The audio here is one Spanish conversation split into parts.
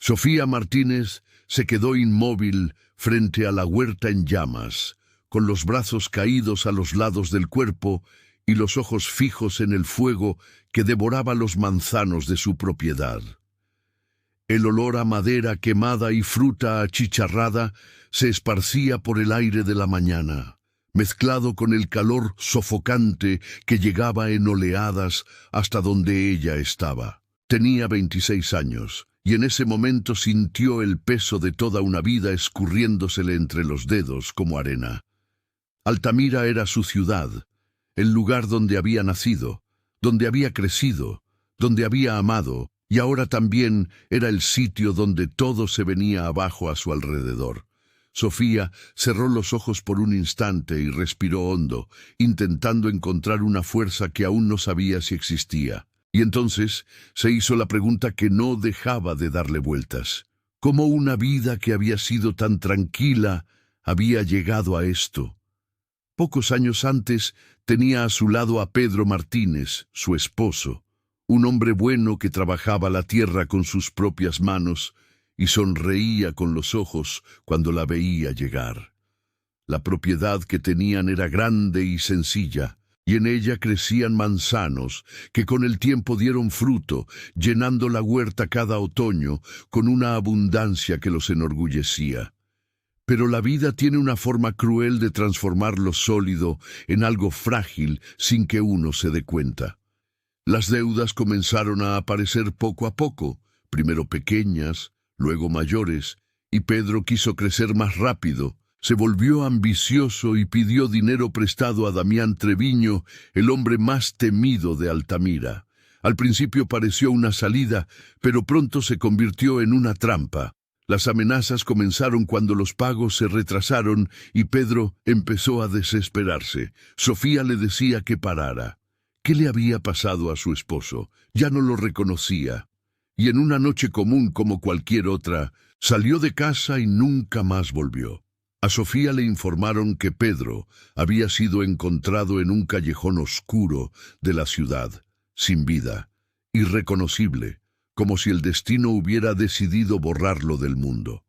Sofía Martínez se quedó inmóvil frente a la huerta en llamas, con los brazos caídos a los lados del cuerpo y los ojos fijos en el fuego que devoraba los manzanos de su propiedad. El olor a madera quemada y fruta achicharrada se esparcía por el aire de la mañana, mezclado con el calor sofocante que llegaba en oleadas hasta donde ella estaba. Tenía 26 años, y en ese momento sintió el peso de toda una vida escurriéndosele entre los dedos como arena. Altamira era su ciudad, el lugar donde había nacido, donde había crecido, donde había amado, y ahora también era el sitio donde todo se venía abajo a su alrededor. Sofía cerró los ojos por un instante y respiró hondo, intentando encontrar una fuerza que aún no sabía si existía. Y entonces se hizo la pregunta que no dejaba de darle vueltas. ¿Cómo una vida que había sido tan tranquila había llegado a esto? Pocos años antes tenía a su lado a Pedro Martínez, su esposo, un hombre bueno que trabajaba la tierra con sus propias manos y sonreía con los ojos cuando la veía llegar. La propiedad que tenían era grande y sencilla, y en ella crecían manzanos que con el tiempo dieron fruto, llenando la huerta cada otoño con una abundancia que los enorgullecía. Pero la vida tiene una forma cruel de transformar lo sólido en algo frágil sin que uno se dé cuenta. Las deudas comenzaron a aparecer poco a poco, primero pequeñas, luego mayores, y Pedro quiso crecer más rápido. Se volvió ambicioso y pidió dinero prestado a Damián Treviño, el hombre más temido de Altamira. Al principio pareció una salida, pero pronto se convirtió en una trampa. Las amenazas comenzaron cuando los pagos se retrasaron y Pedro empezó a desesperarse. Sofía le decía que parara. ¿Qué le había pasado a su esposo? Ya no lo reconocía. Y en una noche común como cualquier otra, salió de casa y nunca más volvió. A Sofía le informaron que Pedro había sido encontrado en un callejón oscuro de la ciudad, sin vida, irreconocible, como si el destino hubiera decidido borrarlo del mundo.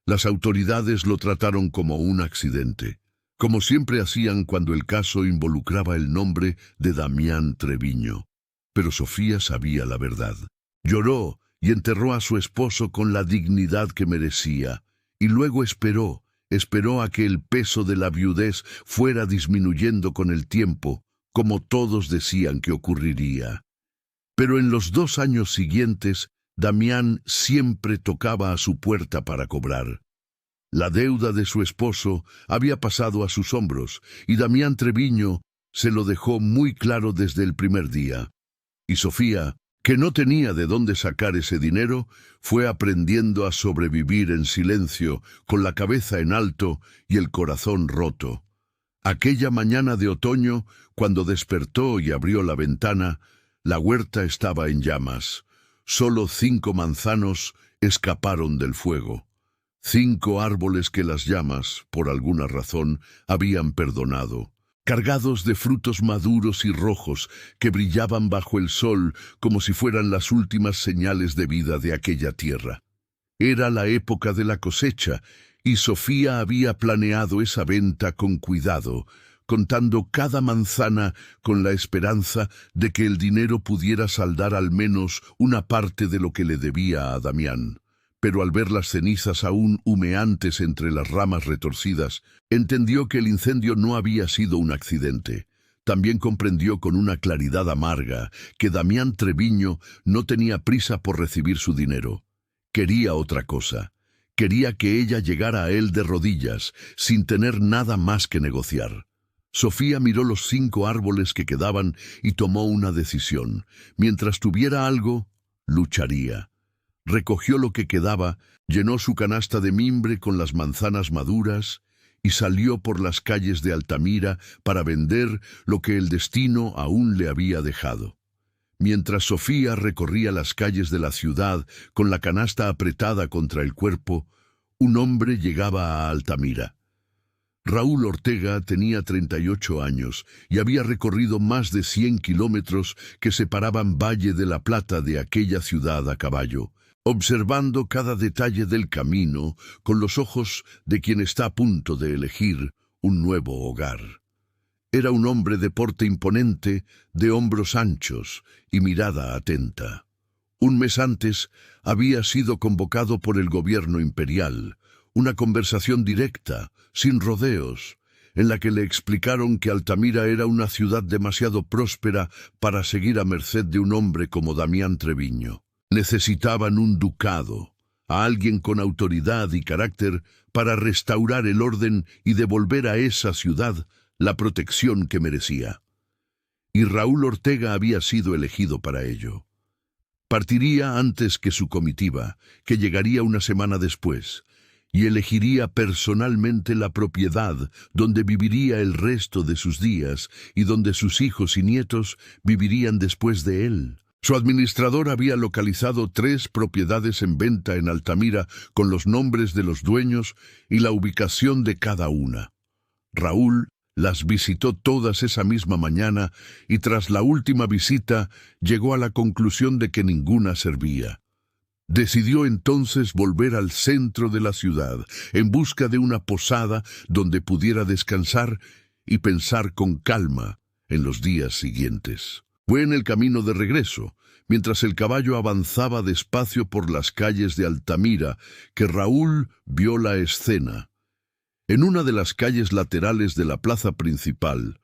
Las autoridades lo trataron como un accidente, como siempre hacían cuando el caso involucraba el nombre de Damián Treviño. Pero Sofía sabía la verdad. Lloró y enterró a su esposo con la dignidad que merecía, y luego esperó a que el peso de la viudez fuera disminuyendo con el tiempo, como todos decían que ocurriría. Pero en los 2 años siguientes, Damián siempre tocaba a su puerta para cobrar. La deuda de su esposo había pasado a sus hombros, y Damián Treviño se lo dejó muy claro desde el primer día. Y Sofía, que no tenía de dónde sacar ese dinero, fue aprendiendo a sobrevivir en silencio, con la cabeza en alto y el corazón roto. Aquella mañana de otoño, cuando despertó y abrió la ventana, la huerta estaba en llamas. Solo 5 manzanos escaparon del fuego. 5 árboles que las llamas, por alguna razón, habían perdonado, cargados de frutos maduros y rojos que brillaban bajo el sol como si fueran las últimas señales de vida de aquella tierra. Era la época de la cosecha, y Sofía había planeado esa venta con cuidado, contando cada manzana con la esperanza de que el dinero pudiera saldar al menos una parte de lo que le debía a Damián. Pero al ver las cenizas aún humeantes entre las ramas retorcidas, entendió que el incendio no había sido un accidente. También comprendió con una claridad amarga que Damián Treviño no tenía prisa por recibir su dinero. Quería otra cosa. Quería que ella llegara a él de rodillas, sin tener nada más que negociar. Sofía miró los 5 árboles que quedaban y tomó una decisión. Mientras tuviera algo, lucharía. Recogió lo que quedaba, llenó su canasta de mimbre con las manzanas maduras y salió por las calles de Altamira para vender lo que el destino aún le había dejado. Mientras Sofía recorría las calles de la ciudad con la canasta apretada contra el cuerpo, un hombre llegaba a Altamira. Raúl Ortega tenía 38 años y había recorrido más de 100 kilómetros que separaban Valle de la Plata de aquella ciudad a caballo. observando cada detalle del camino con los ojos de quien está a punto de elegir un nuevo hogar. Era un hombre de porte imponente, de hombros anchos y mirada atenta. Un mes antes había sido convocado por el gobierno imperial, una conversación directa, sin rodeos, en la que le explicaron que Altamira era una ciudad demasiado próspera para seguir a merced de un hombre como Damián Treviño. Necesitaban un ducado, a alguien con autoridad y carácter para restaurar el orden y devolver a esa ciudad la protección que merecía. Y Raúl Ortega había sido elegido para ello. Partiría antes que su comitiva, que llegaría una semana después, y elegiría personalmente la propiedad donde viviría el resto de sus días y donde sus hijos y nietos vivirían después de él. Su administrador había localizado 3 propiedades en venta en Altamira con los nombres de los dueños y la ubicación de cada una. Raúl las visitó todas esa misma mañana y tras la última visita llegó a la conclusión de que ninguna servía. Decidió entonces volver al centro de la ciudad en busca de una posada donde pudiera descansar y pensar con calma en los días siguientes. Fue en el camino de regreso, mientras el caballo avanzaba despacio por las calles de Altamira, que Raúl vio la escena. En una de las calles laterales de la plaza principal,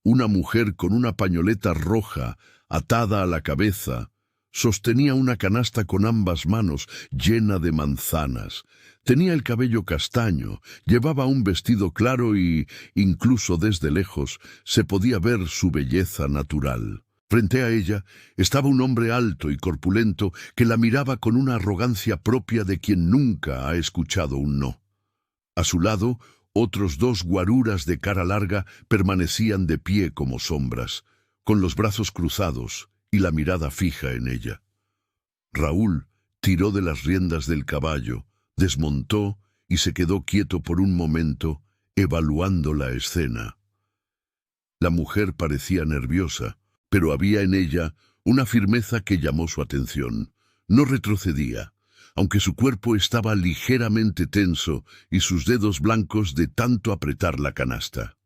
una mujer con una pañoleta roja atada a la cabeza sostenía una canasta con ambas manos llena de manzanas. Tenía el cabello castaño, llevaba un vestido claro y, incluso desde lejos, se podía ver su belleza natural. Frente a ella estaba un hombre alto y corpulento que la miraba con una arrogancia propia de quien nunca ha escuchado un no. A su lado, otros 2 guaruras de cara larga permanecían de pie como sombras, con los brazos cruzados y la mirada fija en ella. Raúl tiró de las riendas del caballo, desmontó y se quedó quieto por un momento, evaluando la escena. La mujer parecía nerviosa, pero había en ella una firmeza que llamó su atención. No retrocedía, aunque su cuerpo estaba ligeramente tenso y sus dedos blancos de tanto apretar la canasta.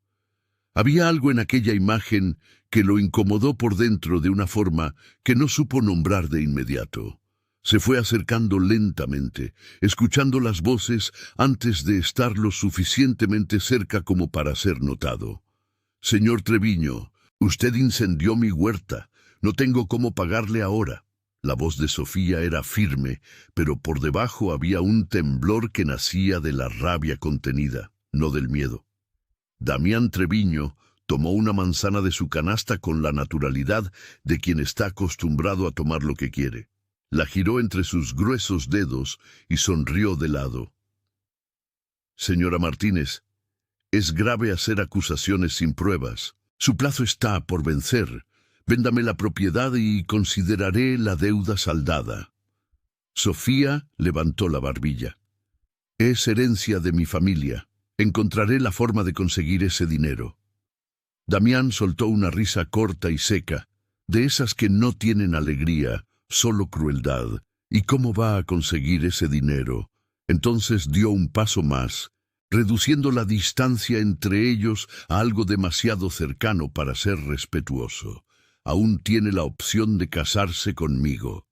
Había algo en aquella imagen que lo incomodó por dentro de una forma que no supo nombrar de inmediato. Se fue acercando lentamente, escuchando las voces antes de estar lo suficientemente cerca como para ser notado. «Señor Treviño, usted incendió mi huerta. No tengo cómo pagarle ahora». La voz de Sofía era firme, pero por debajo había un temblor que nacía de la rabia contenida, no del miedo. Damián Treviño tomó una manzana de su canasta con la naturalidad de quien está acostumbrado a tomar lo que quiere. La giró entre sus gruesos dedos y sonrió de lado. «Señora Martínez, es grave hacer acusaciones sin pruebas. Su plazo está por vencer. Véndame la propiedad y consideraré la deuda saldada». Sofía levantó la barbilla. «Es herencia de mi familia. Encontraré la forma de conseguir ese dinero». Damián soltó una risa corta y seca, de esas que no tienen alegría, solo crueldad. ¿Y cómo va a conseguir ese dinero? Entonces dio un paso más, reduciendo la distancia entre ellos a algo demasiado cercano para ser respetuoso. «Aún tiene la opción de casarse conmigo».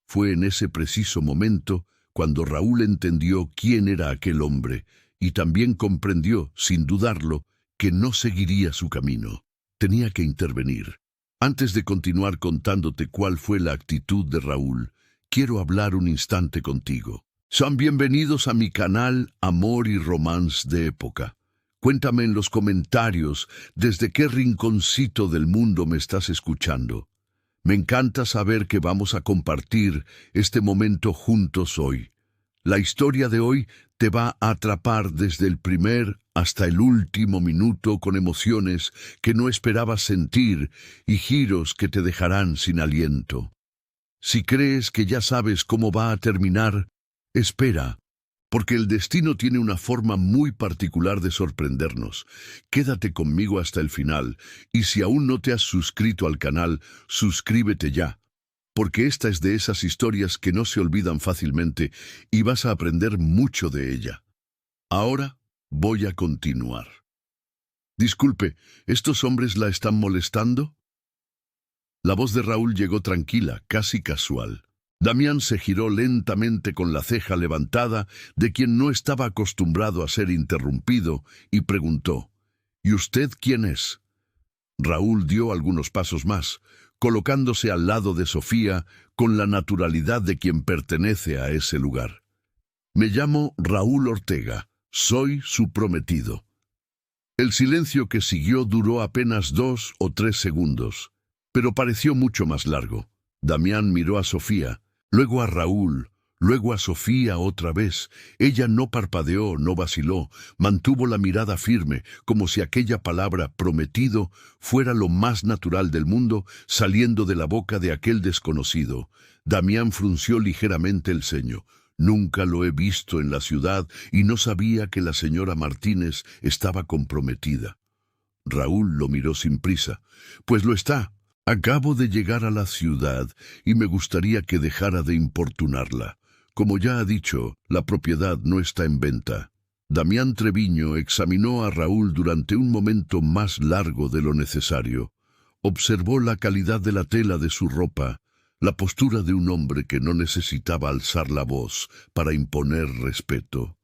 Fue en ese preciso momento cuando Raúl entendió quién era aquel hombre y también comprendió, sin dudarlo, que no seguiría su camino. Tenía que intervenir. Antes de continuar contándote cuál fue la actitud de Raúl, quiero hablar un instante contigo. Sean bienvenidos a mi canal Amor y Romance de Época. Cuéntame en los comentarios desde qué rinconcito del mundo me estás escuchando. Me encanta saber que vamos a compartir este momento juntos hoy. La historia de hoy te va a atrapar desde el primer hasta el último minuto con emociones que no esperabas sentir y giros que te dejarán sin aliento. Si crees que ya sabes cómo va a terminar, espera, porque el destino tiene una forma muy particular de sorprendernos. Quédate conmigo hasta el final, y si aún no te has suscrito al canal, suscríbete ya, porque esta es de esas historias que no se olvidan fácilmente y vas a aprender mucho de ella. Ahora voy a continuar. Disculpe, ¿estos hombres la están molestando? La voz de Raúl llegó tranquila, casi casual. Damián se giró lentamente con la ceja levantada de quien no estaba acostumbrado a ser interrumpido y preguntó: ¿Y usted quién es? Raúl dio algunos pasos más, colocándose al lado de Sofía con la naturalidad de quien pertenece a ese lugar. Me llamo Raúl Ortega, soy su prometido. El silencio que siguió duró apenas 2 o 3 segundos, pero pareció mucho más largo. Damián miró a Sofía, luego a Raúl, luego a Sofía otra vez. Ella no parpadeó, no vaciló, mantuvo la mirada firme, como si aquella palabra prometido fuera lo más natural del mundo, saliendo de la boca de aquel desconocido. Damián frunció ligeramente el ceño. Nunca lo he visto en la ciudad y no sabía que la señora Martínez estaba comprometida. Raúl lo miró sin prisa. Pues lo está. Acabo de llegar a la ciudad y me gustaría que dejara de importunarla. Como ya ha dicho, la propiedad no está en venta. Damián Treviño examinó a Raúl durante un momento más largo de lo necesario. Observó la calidad de la tela de su ropa, la postura de un hombre que no necesitaba alzar la voz para imponer respeto.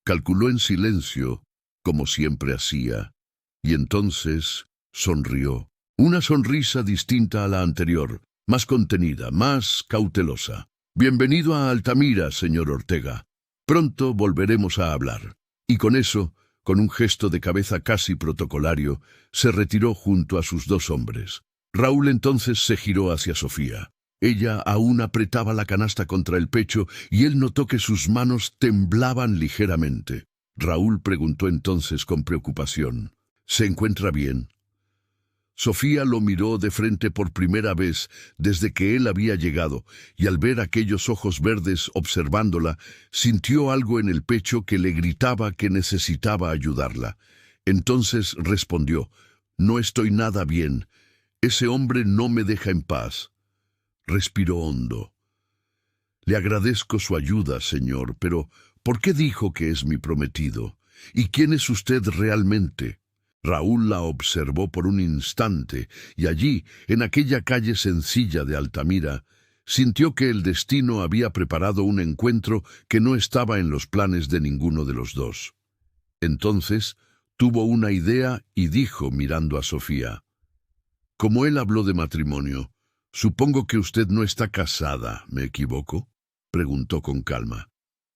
Calculó en silencio, como siempre hacía, y entonces sonrió. Una sonrisa distinta a la anterior, más contenida, más cautelosa. Bienvenido a Altamira, señor Ortega. Pronto volveremos a hablar. Y con eso, con un gesto de cabeza casi protocolario, se retiró junto a sus 2 hombres. Raúl entonces se giró hacia Sofía. Ella aún apretaba la canasta contra el pecho y él notó que sus manos temblaban ligeramente. Raúl preguntó entonces con preocupación: ¿Se encuentra bien? Sofía lo miró de frente por primera vez desde que él había llegado, y al ver aquellos ojos verdes observándola, sintió algo en el pecho que le gritaba que necesitaba ayudarla. Entonces respondió: «No estoy nada bien. Ese hombre no me deja en paz». Respiró hondo. «Le agradezco su ayuda, señor, pero ¿por qué dijo que es mi prometido? ¿Y quién es usted realmente?» Raúl la observó por un instante, y allí, en aquella calle sencilla de Altamira, sintió que el destino había preparado un encuentro que no estaba en los planes de ninguno de los dos. Entonces tuvo una idea y dijo, mirando a Sofía: «Como él habló de matrimonio, supongo que usted no está casada, ¿me equivoco?», preguntó con calma.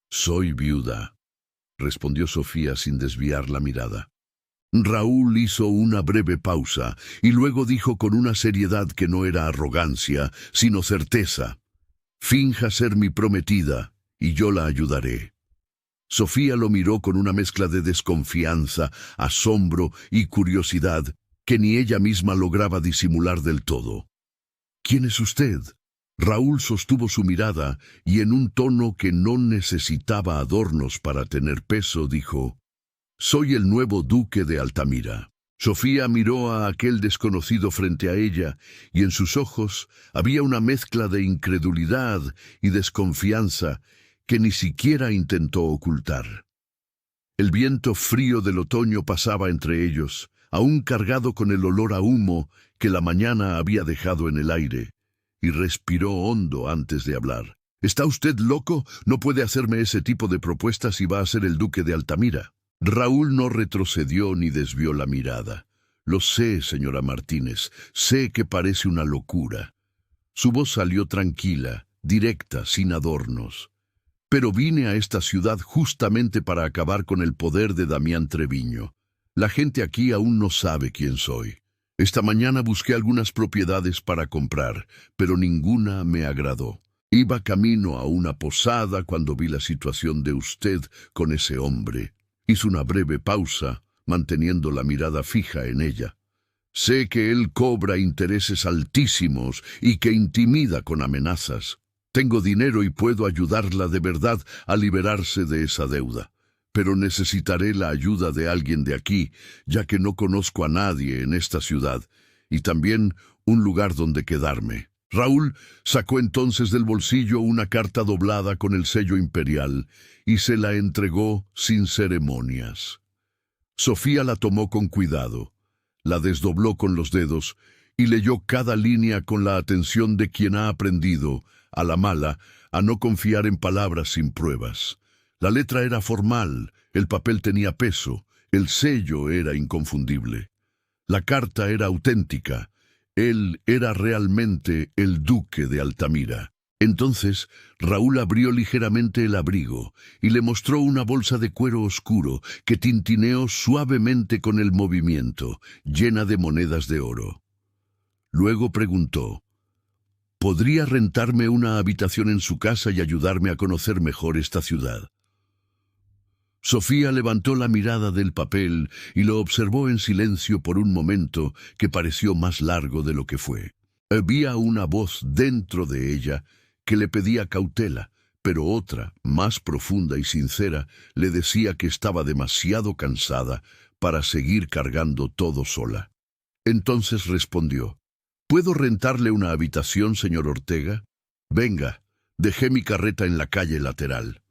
«Soy viuda», respondió Sofía sin desviar la mirada. Raúl hizo una breve pausa y luego dijo con una seriedad que no era arrogancia, sino certeza: «Finja ser mi prometida y yo la ayudaré». Sofía lo miró con una mezcla de desconfianza, asombro y curiosidad que ni ella misma lograba disimular del todo. «¿Quién es usted?». Raúl sostuvo su mirada y en un tono que no necesitaba adornos para tener peso dijo: «Soy el nuevo duque de Altamira». Sofía miró a aquel desconocido frente a ella y en sus ojos había una mezcla de incredulidad y desconfianza que ni siquiera intentó ocultar. El viento frío del otoño pasaba entre ellos, aún cargado con el olor a humo que la mañana había dejado en el aire, y respiró hondo antes de hablar. «¿Está usted loco? No puede hacerme ese tipo de propuestas si va a ser el duque de Altamira». Raúl no retrocedió ni desvió la mirada. «Lo sé, señora Martínez, sé que parece una locura». Su voz salió tranquila, directa, sin adornos. «Pero vine a esta ciudad justamente para acabar con el poder de Damián Treviño. La gente aquí aún no sabe quién soy. Esta mañana busqué algunas propiedades para comprar, pero ninguna me agradó. Iba camino a una posada cuando vi la situación de usted con ese hombre». Hizo una breve pausa, manteniendo la mirada fija en ella. «Sé que él cobra intereses altísimos y que intimida con amenazas. Tengo dinero y puedo ayudarla de verdad a liberarse de esa deuda. Pero necesitaré la ayuda de alguien de aquí, ya que no conozco a nadie en esta ciudad, y también un lugar donde quedarme». Raúl sacó entonces del bolsillo una carta doblada con el sello imperial y se la entregó sin ceremonias. Sofía la tomó con cuidado, la desdobló con los dedos y leyó cada línea con la atención de quien ha aprendido, a la mala, a no confiar en palabras sin pruebas. La letra era formal, el papel tenía peso, el sello era inconfundible. La carta era auténtica. Él era realmente el duque de Altamira. Entonces Raúl abrió ligeramente el abrigo y le mostró una bolsa de cuero oscuro que tintineó suavemente con el movimiento, llena de monedas de oro. Luego preguntó: ¿podría rentarme una habitación en su casa y ayudarme a conocer mejor esta ciudad? Sofía levantó la mirada del papel y lo observó en silencio por un momento que pareció más largo de lo que fue. Había una voz dentro de ella que le pedía cautela, pero otra, más profunda y sincera, le decía que estaba demasiado cansada para seguir cargando todo sola. Entonces respondió: ¿puedo rentarle una habitación, señor Ortega? Venga, dejé mi carreta en la calle lateral.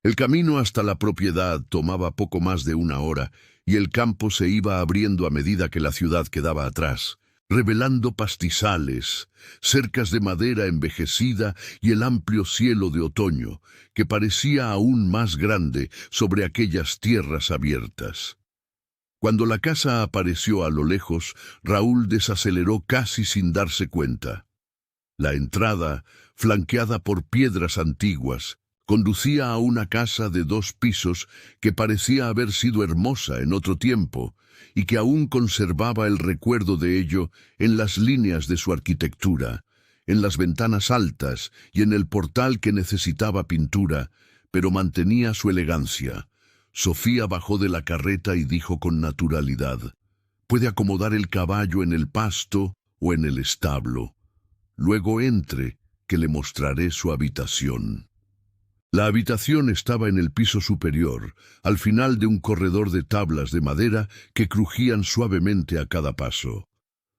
El camino hasta la propiedad tomaba poco más de 1 hora y el campo se iba abriendo a medida que la ciudad quedaba atrás, revelando pastizales, cercas de madera envejecida y el amplio cielo de otoño, que parecía aún más grande sobre aquellas tierras abiertas. Cuando la casa apareció a lo lejos, Raúl desaceleró casi sin darse cuenta. La entrada, flanqueada por piedras antiguas, conducía a una casa de 2 pisos que parecía haber sido hermosa en otro tiempo y que aún conservaba el recuerdo de ello en las líneas de su arquitectura, en las ventanas altas y en el portal que necesitaba pintura, pero mantenía su elegancia. Sofía bajó de la carreta y dijo con naturalidad: «Puede acomodar el caballo en el pasto o en el establo. Luego entre, que le mostraré su habitación». La habitación estaba en el piso superior, al final de un corredor de tablas de madera que crujían suavemente a cada paso.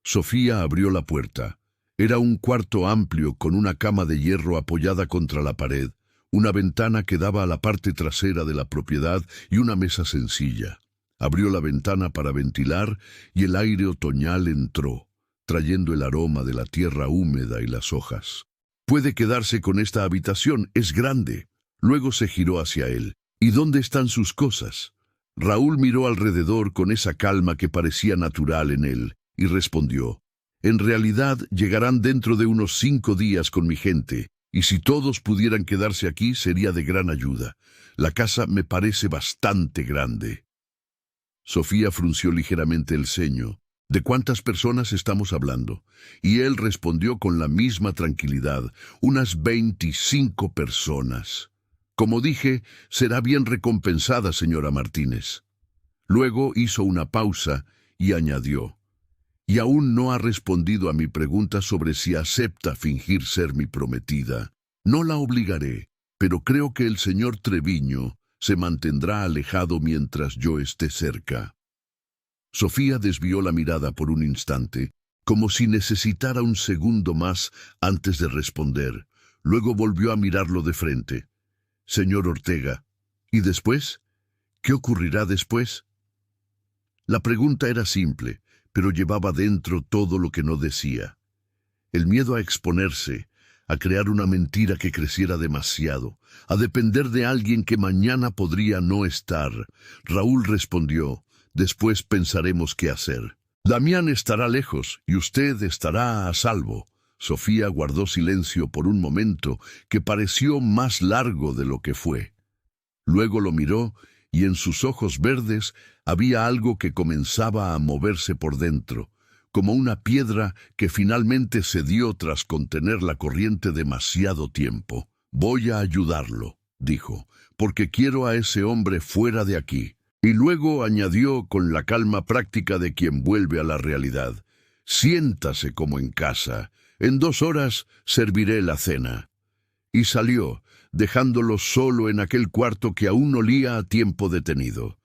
Sofía abrió la puerta. Era un cuarto amplio con una cama de hierro apoyada contra la pared, una ventana que daba a la parte trasera de la propiedad y una mesa sencilla. Abrió la ventana para ventilar y el aire otoñal entró, trayendo el aroma de la tierra húmeda y las hojas. «Puede quedarse con esta habitación, es grande». Luego se giró hacia él. «¿Y dónde están sus cosas?». Raúl miró alrededor con esa calma que parecía natural en él y respondió: «En realidad llegarán dentro de unos 5 días con mi gente, y si todos pudieran quedarse aquí sería de gran ayuda. La casa me parece bastante grande». Sofía frunció ligeramente el ceño. «¿De cuántas personas estamos hablando?». Y él respondió con la misma tranquilidad: «Unas 25 personas». «Como dije, será bien recompensada, señora Martínez». Luego hizo una pausa y añadió: «Y aún no ha respondido a mi pregunta sobre si acepta fingir ser mi prometida. No la obligaré, pero creo que el señor Treviño se mantendrá alejado mientras yo esté cerca». Sofía desvió la mirada por un instante, como si necesitara un segundo más antes de responder. Luego volvió a mirarlo de frente. «Señor Ortega, ¿y después? ¿Qué ocurrirá después?». La pregunta era simple, pero llevaba dentro todo lo que no decía. El miedo a exponerse, a crear una mentira que creciera demasiado, a depender de alguien que mañana podría no estar. Raúl respondió: «Después pensaremos qué hacer. Damián estará lejos y usted estará a salvo». Sofía guardó silencio por un momento que pareció más largo de lo que fue. Luego lo miró y en sus ojos verdes había algo que comenzaba a moverse por dentro, como una piedra que finalmente cedió tras contener la corriente demasiado tiempo. «Voy a ayudarlo», dijo, «porque quiero a ese hombre fuera de aquí». Y luego añadió con la calma práctica de quien vuelve a la realidad: «Siéntase como en casa. En 2 horas serviré la cena». Y salió, dejándolo solo en aquel cuarto que aún olía a tiempo detenido.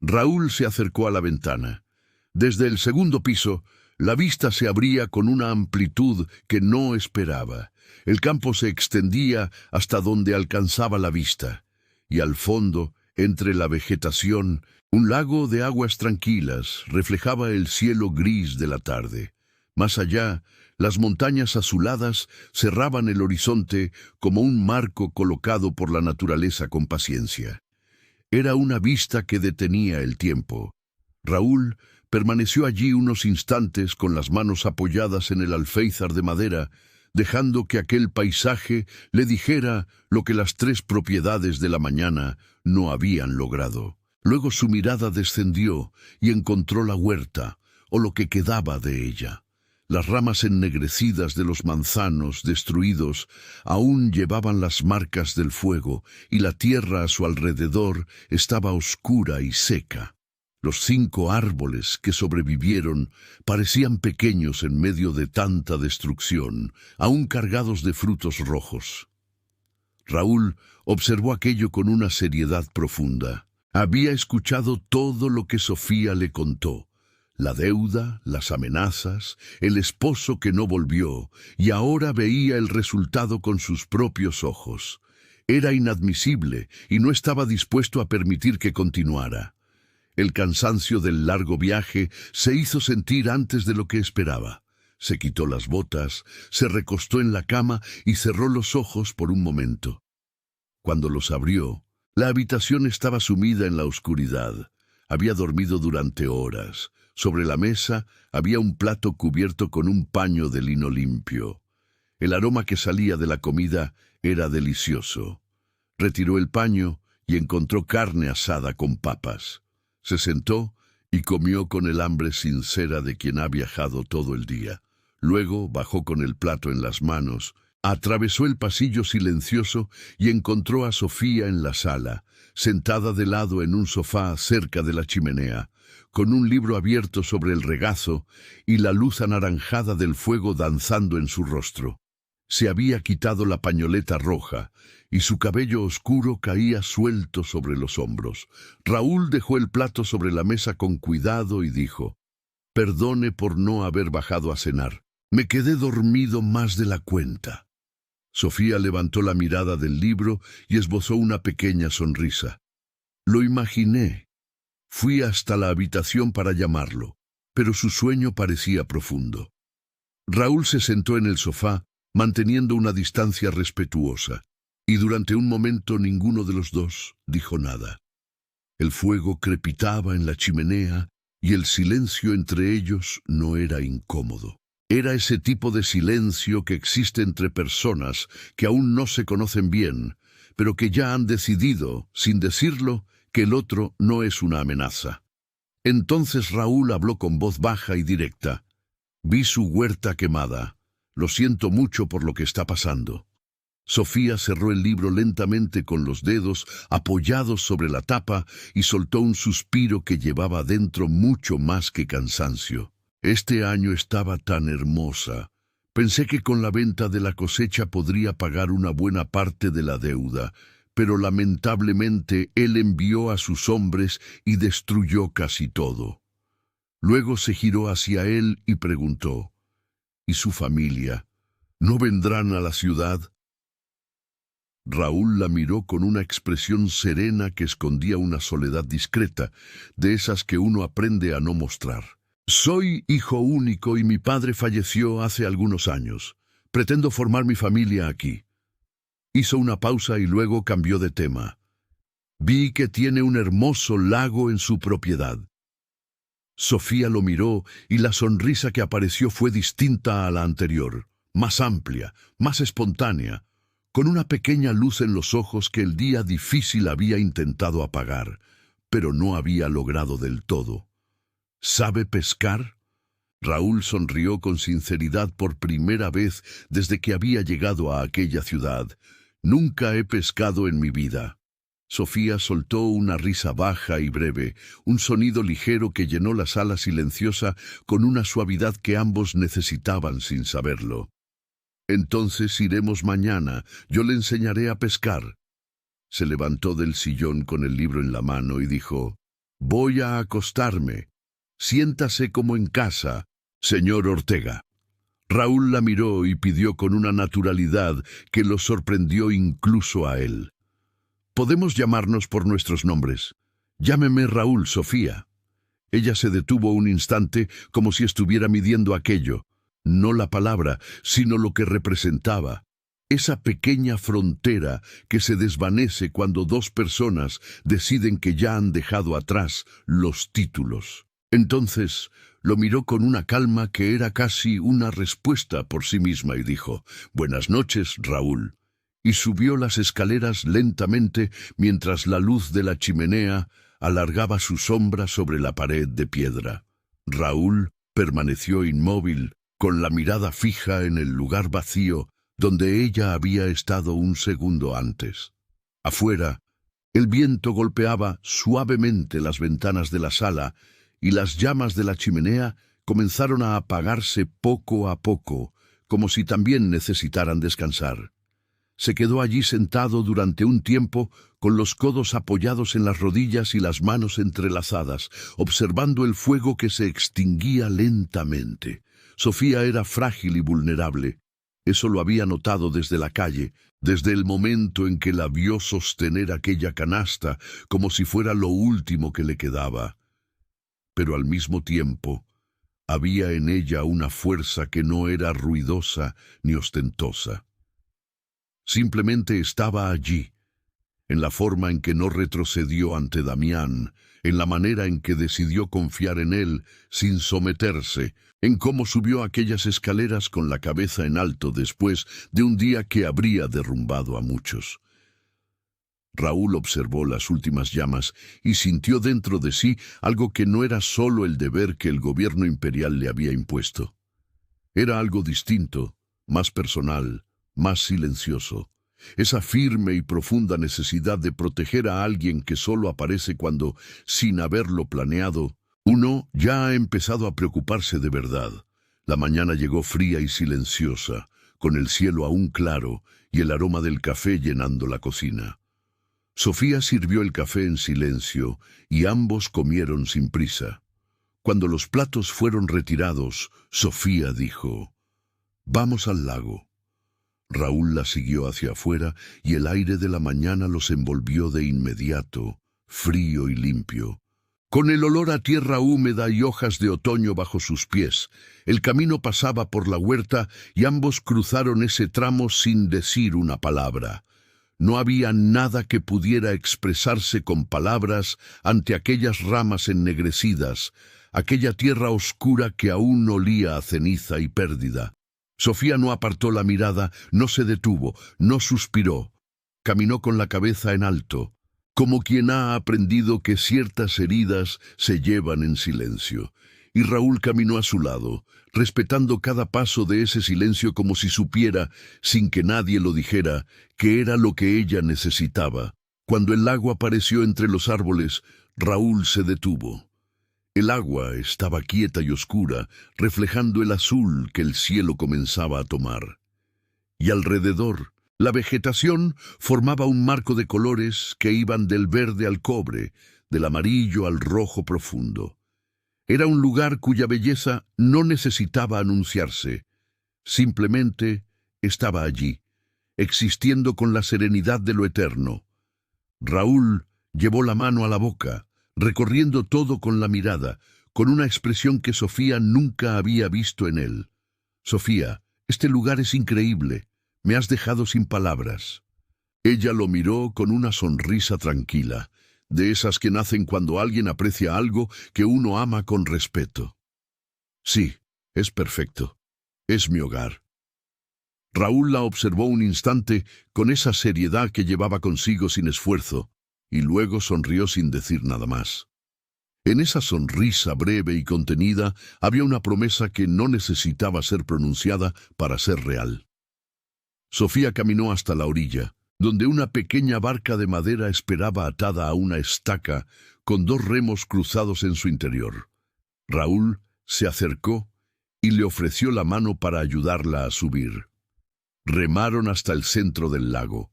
Raúl se acercó a la ventana. Desde el segundo piso La vista se abría con una amplitud que no esperaba. El campo se extendía hasta donde alcanzaba la vista, y al fondo, entre la vegetación, un lago de aguas tranquilas reflejaba el cielo gris de la tarde. Más allá, las montañas azuladas cerraban el horizonte como un marco colocado por la naturaleza con paciencia. Era una vista que detenía el tiempo. Raúl permaneció allí unos instantes con las manos apoyadas en el alféizar de madera, dejando que aquel paisaje le dijera lo que las 3 propiedades de la mañana no habían logrado. Luego su mirada descendió y encontró la huerta, o lo que quedaba de ella. Las ramas ennegrecidas de los manzanos destruidos aún llevaban las marcas del fuego, y la tierra a su alrededor estaba oscura y seca. Los 5 árboles que sobrevivieron parecían pequeños en medio de tanta destrucción, aún cargados de frutos rojos. Raúl observó aquello con una seriedad profunda. Había escuchado todo lo que Sofía le contó: la deuda, las amenazas, el esposo que no volvió, y ahora veía el resultado con sus propios ojos. Era inadmisible y no estaba dispuesto a permitir que continuara. El cansancio del largo viaje se hizo sentir antes de lo que esperaba. Se quitó las botas, se recostó en la cama y cerró los ojos por un momento. Cuando los abrió, la habitación estaba sumida en la oscuridad. Había dormido durante horas. Sobre la mesa había un plato cubierto con un paño de lino limpio. El aroma que salía de la comida era delicioso. Retiró el paño y encontró carne asada con papas. Se sentó y comió con el hambre sincera de quien ha viajado todo el día. Luego bajó con el plato en las manos, atravesó el pasillo silencioso y encontró a Sofía en la sala, sentada de lado en un sofá cerca de la chimenea, con un libro abierto sobre el regazo y la luz anaranjada del fuego danzando en su rostro. Se había quitado la pañoleta roja y su cabello oscuro caía suelto sobre los hombros. Raúl dejó el plato sobre la mesa con cuidado y dijo: «Perdone por no haber bajado a cenar. Me quedé dormido más de la cuenta». Sofía levantó la mirada del libro y esbozó una pequeña sonrisa. «Lo imaginé. Fui hasta la habitación para llamarlo, pero su sueño parecía profundo». Raúl se sentó en el sofá, manteniendo una distancia respetuosa, y durante un momento ninguno de los dos dijo nada. El fuego crepitaba en la chimenea y el silencio entre ellos no era incómodo. Era ese tipo de silencio que existe entre personas que aún no se conocen bien, pero que ya han decidido, sin decirlo, que el otro no es una amenaza. Entonces Raúl habló con voz baja y directa: «Vi su huerta quemada. Lo siento mucho por lo que está pasando». Sofía cerró el libro lentamente con los dedos apoyados sobre la tapa y soltó un suspiro que llevaba dentro mucho más que cansancio. «Este año estaba tan hermosa. Pensé que con la venta de la cosecha podría pagar una buena parte de la deuda, pero lamentablemente él envió a sus hombres y destruyó casi todo». Luego se giró hacia él y preguntó: «¿Y su familia? ¿No vendrán a la ciudad?». Raúl la miró con una expresión serena que escondía una soledad discreta, de esas que uno aprende a no mostrar. «Soy hijo único y mi padre falleció hace algunos años. Pretendo formar mi familia aquí». Hizo una pausa y luego cambió de tema. «Vi que tiene un hermoso lago en su propiedad». Sofía lo miró y la sonrisa que apareció fue distinta a la anterior, más amplia, más espontánea, con una pequeña luz en los ojos que el día difícil había intentado apagar, pero no había logrado del todo. «¿Sabe pescar?». Raúl sonrió con sinceridad por primera vez desde que había llegado a aquella ciudad. «Nunca he pescado en mi vida». Sofía soltó una risa baja y breve, un sonido ligero que llenó la sala silenciosa con una suavidad que ambos necesitaban sin saberlo. «Entonces iremos mañana, yo le enseñaré a pescar». Se levantó del sillón con el libro en la mano y dijo: «Voy a acostarme. Siéntase como en casa. Señor Ortega. Raúl la miró y pidió con una naturalidad que lo sorprendió incluso a él. Podemos llamarnos por nuestros nombres. Llámeme Raúl, Sofía. Ella se detuvo un instante como si estuviera midiendo aquello, no la palabra, sino lo que representaba. Esa pequeña frontera que se desvanece cuando dos personas deciden que ya han dejado atrás los títulos. Entonces lo miró con una calma que era casi una respuesta por sí misma y dijo: «Buenas noches, Raúl», y subió las escaleras lentamente mientras la luz de la chimenea alargaba su sombra sobre la pared de piedra. Raúl permaneció inmóvil, con la mirada fija en el lugar vacío donde ella había estado un segundo antes. Afuera, el viento golpeaba suavemente las ventanas de la sala y las llamas de la chimenea comenzaron a apagarse poco a poco, como si también necesitaran descansar. Se quedó allí sentado durante un tiempo, con los codos apoyados en las rodillas y las manos entrelazadas, observando el fuego que se extinguía lentamente. Sofía era frágil y vulnerable. Eso lo había notado desde la calle, desde el momento en que la vio sostener aquella canasta como si fuera lo último que le quedaba. Pero al mismo tiempo, había en ella una fuerza que no era ruidosa ni ostentosa. Simplemente estaba allí, en la forma en que no retrocedió ante Damián, en la manera en que decidió confiar en él sin someterse, en cómo subió aquellas escaleras con la cabeza en alto después de un día que habría derrumbado a muchos. Raúl observó las últimas llamas y sintió dentro de sí algo que no era solo el deber que el gobierno imperial le había impuesto. Era algo distinto, más personal, más silencioso. Esa firme y profunda necesidad de proteger a alguien que solo aparece cuando, sin haberlo planeado, uno ya ha empezado a preocuparse de verdad. La mañana llegó fría y silenciosa, con el cielo aún claro y el aroma del café llenando la cocina. Sofía sirvió el café en silencio y ambos comieron sin prisa. Cuando los platos fueron retirados, Sofía dijo: «Vamos al lago». Raúl la siguió hacia afuera y el aire de la mañana los envolvió de inmediato, frío y limpio. Con el olor a tierra húmeda y hojas de otoño bajo sus pies, el camino pasaba por la huerta y ambos cruzaron ese tramo sin decir una palabra. No había nada que pudiera expresarse con palabras ante aquellas ramas ennegrecidas, aquella tierra oscura que aún olía a ceniza y pérdida. Sofía no apartó la mirada, no se detuvo, no suspiró. Caminó con la cabeza en alto, como quien ha aprendido que ciertas heridas se llevan en silencio. Y Raúl caminó a su lado, respetando cada paso de ese silencio como si supiera, sin que nadie lo dijera, que era lo que ella necesitaba. Cuando el lago apareció entre los árboles, Raúl se detuvo. El agua estaba quieta y oscura, reflejando el azul que el cielo comenzaba a tomar. Y alrededor, la vegetación formaba un marco de colores que iban del verde al cobre, del amarillo al rojo profundo. Era un lugar cuya belleza no necesitaba anunciarse, simplemente estaba allí, existiendo con la serenidad de lo eterno. Raúl llevó la mano a la boca, recorriendo todo con la mirada, con una expresión que Sofía nunca había visto en él. «Sofía, este lugar es increíble. Me has dejado sin palabras». Ella lo miró con una sonrisa tranquila, de esas que nacen cuando alguien aprecia algo que uno ama con respeto. «Sí, es perfecto. Es mi hogar». Raúl la observó un instante con esa seriedad que llevaba consigo sin esfuerzo, y luego sonrió sin decir nada más. En esa sonrisa breve y contenida había una promesa que no necesitaba ser pronunciada para ser real. Sofía caminó hasta la orilla, donde una pequeña barca de madera esperaba atada a una estaca con dos remos cruzados en su interior. Raúl se acercó y le ofreció la mano para ayudarla a subir. Remaron hasta el centro del lago.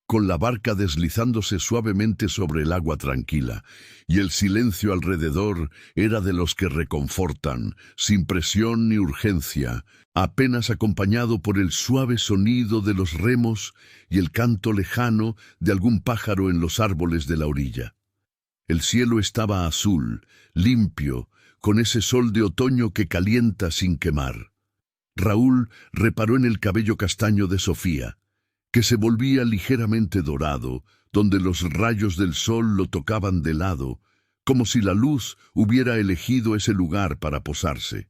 con la barca deslizándose suavemente sobre el agua tranquila, y el silencio alrededor era de los que reconfortan, sin presión ni urgencia, apenas acompañado por el suave sonido de los remos y el canto lejano de algún pájaro en los árboles de la orilla. El cielo estaba azul, limpio, con ese sol de otoño que calienta sin quemar. Raúl reparó en el cabello castaño de Sofía, que se volvía ligeramente dorado, donde los rayos del sol lo tocaban de lado, como si la luz hubiera elegido ese lugar para posarse.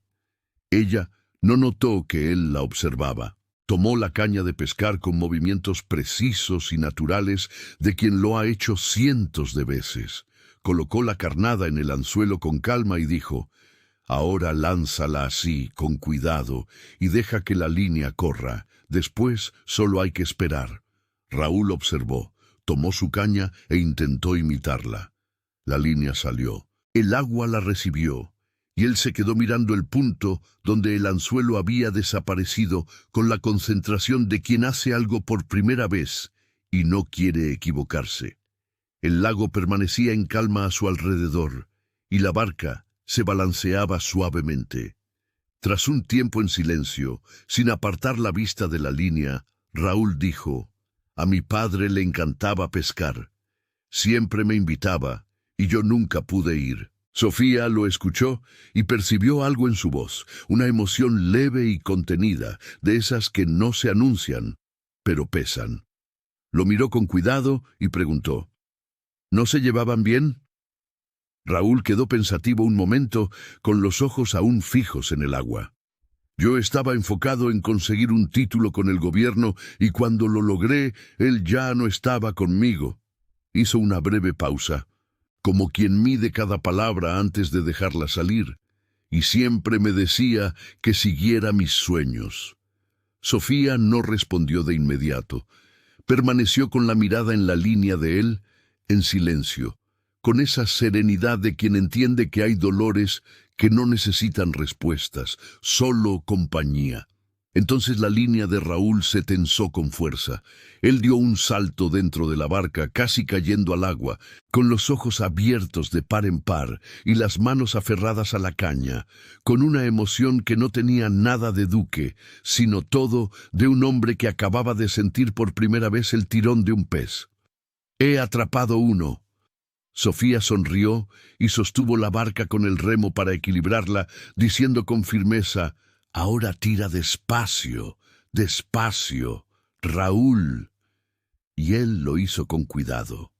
Ella no notó que él la observaba. Tomó la caña de pescar con movimientos precisos y naturales de quien lo ha hecho cientos de veces. Colocó la carnada en el anzuelo con calma y dijo: «Ahora lánzala así, con cuidado, y deja que la línea corra. Después solo hay que esperar». Raúl observó, tomó su caña e intentó imitarla. La línea salió. El agua la recibió, y él se quedó mirando el punto donde el anzuelo había desaparecido con la concentración de quien hace algo por primera vez y no quiere equivocarse. El lago permanecía en calma a su alrededor, y la barca se balanceaba suavemente. Tras un tiempo en silencio, sin apartar la vista de la línea, Raúl dijo: «A mi padre le encantaba pescar. Siempre me invitaba, y yo nunca pude ir». Sofía lo escuchó y percibió algo en su voz, una emoción leve y contenida, de esas que no se anuncian, pero pesan. Lo miró con cuidado y preguntó: «¿No se llevaban bien?». Raúl quedó pensativo un momento, con los ojos aún fijos en el agua. «Yo estaba enfocado en conseguir un título con el gobierno y cuando lo logré, él ya no estaba conmigo». Hizo una breve pausa, como quien mide cada palabra antes de dejarla salir, y siempre me decía que siguiera mis sueños. Sofía no respondió de inmediato. Permaneció con la mirada en la línea de él, en silencio, con esa serenidad de quien entiende que hay dolores que no necesitan respuestas, solo compañía. Entonces la línea de Raúl se tensó con fuerza. Él dio un salto dentro de la barca, casi cayendo al agua, con los ojos abiertos de par en par y las manos aferradas a la caña, con una emoción que no tenía nada de duque, sino todo de un hombre que acababa de sentir por primera vez el tirón de un pez. «He atrapado uno». Sofía sonrió y sostuvo la barca con el remo para equilibrarla, diciendo con firmeza: «Ahora tira despacio, despacio, Raúl». Y él lo hizo con cuidado,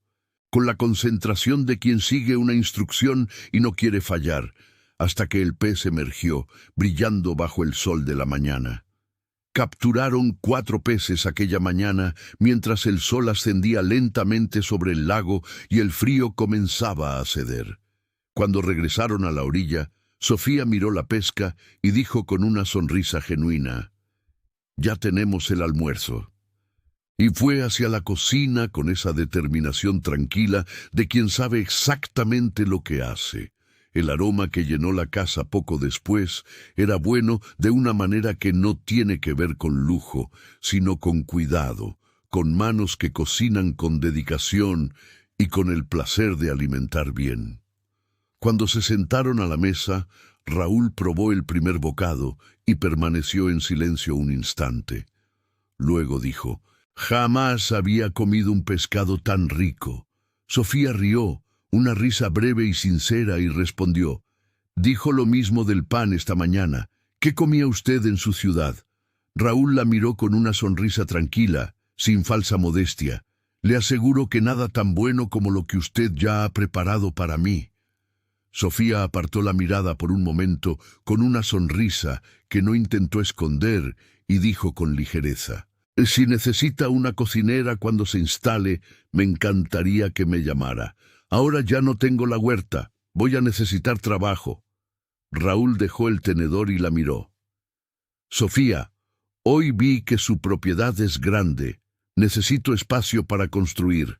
con la concentración de quien sigue una instrucción y no quiere fallar, hasta que el pez emergió, brillando bajo el sol de la mañana. Capturaron 4 peces aquella mañana mientras el sol ascendía lentamente sobre el lago y el frío comenzaba a ceder. Cuando regresaron a la orilla, Sofía miró la pesca y dijo con una sonrisa genuina: «Ya tenemos el almuerzo». Y fue hacia la cocina con esa determinación tranquila de quien sabe exactamente lo que hace. El aroma que llenó la casa poco después era bueno de una manera que no tiene que ver con lujo, sino con cuidado, con manos que cocinan con dedicación y con el placer de alimentar bien. Cuando se sentaron a la mesa, Raúl probó el primer bocado y permaneció en silencio un instante. Luego dijo: «Jamás había comido un pescado tan rico». Sofía rió, una risa breve y sincera, y respondió: «Dijo lo mismo del pan esta mañana. ¿Qué comía usted en su ciudad?». Raúl la miró con una sonrisa tranquila, sin falsa modestia. «Le aseguro que nada tan bueno como lo que usted ya ha preparado para mí». Sofía apartó la mirada por un momento con una sonrisa que no intentó esconder y dijo con ligereza: «Si necesita una cocinera cuando se instale, me encantaría que me llamara. Ahora ya no tengo la huerta, voy a necesitar trabajo». Raúl dejó el tenedor y la miró. «Sofía, hoy vi que su propiedad es grande. Necesito espacio para construir.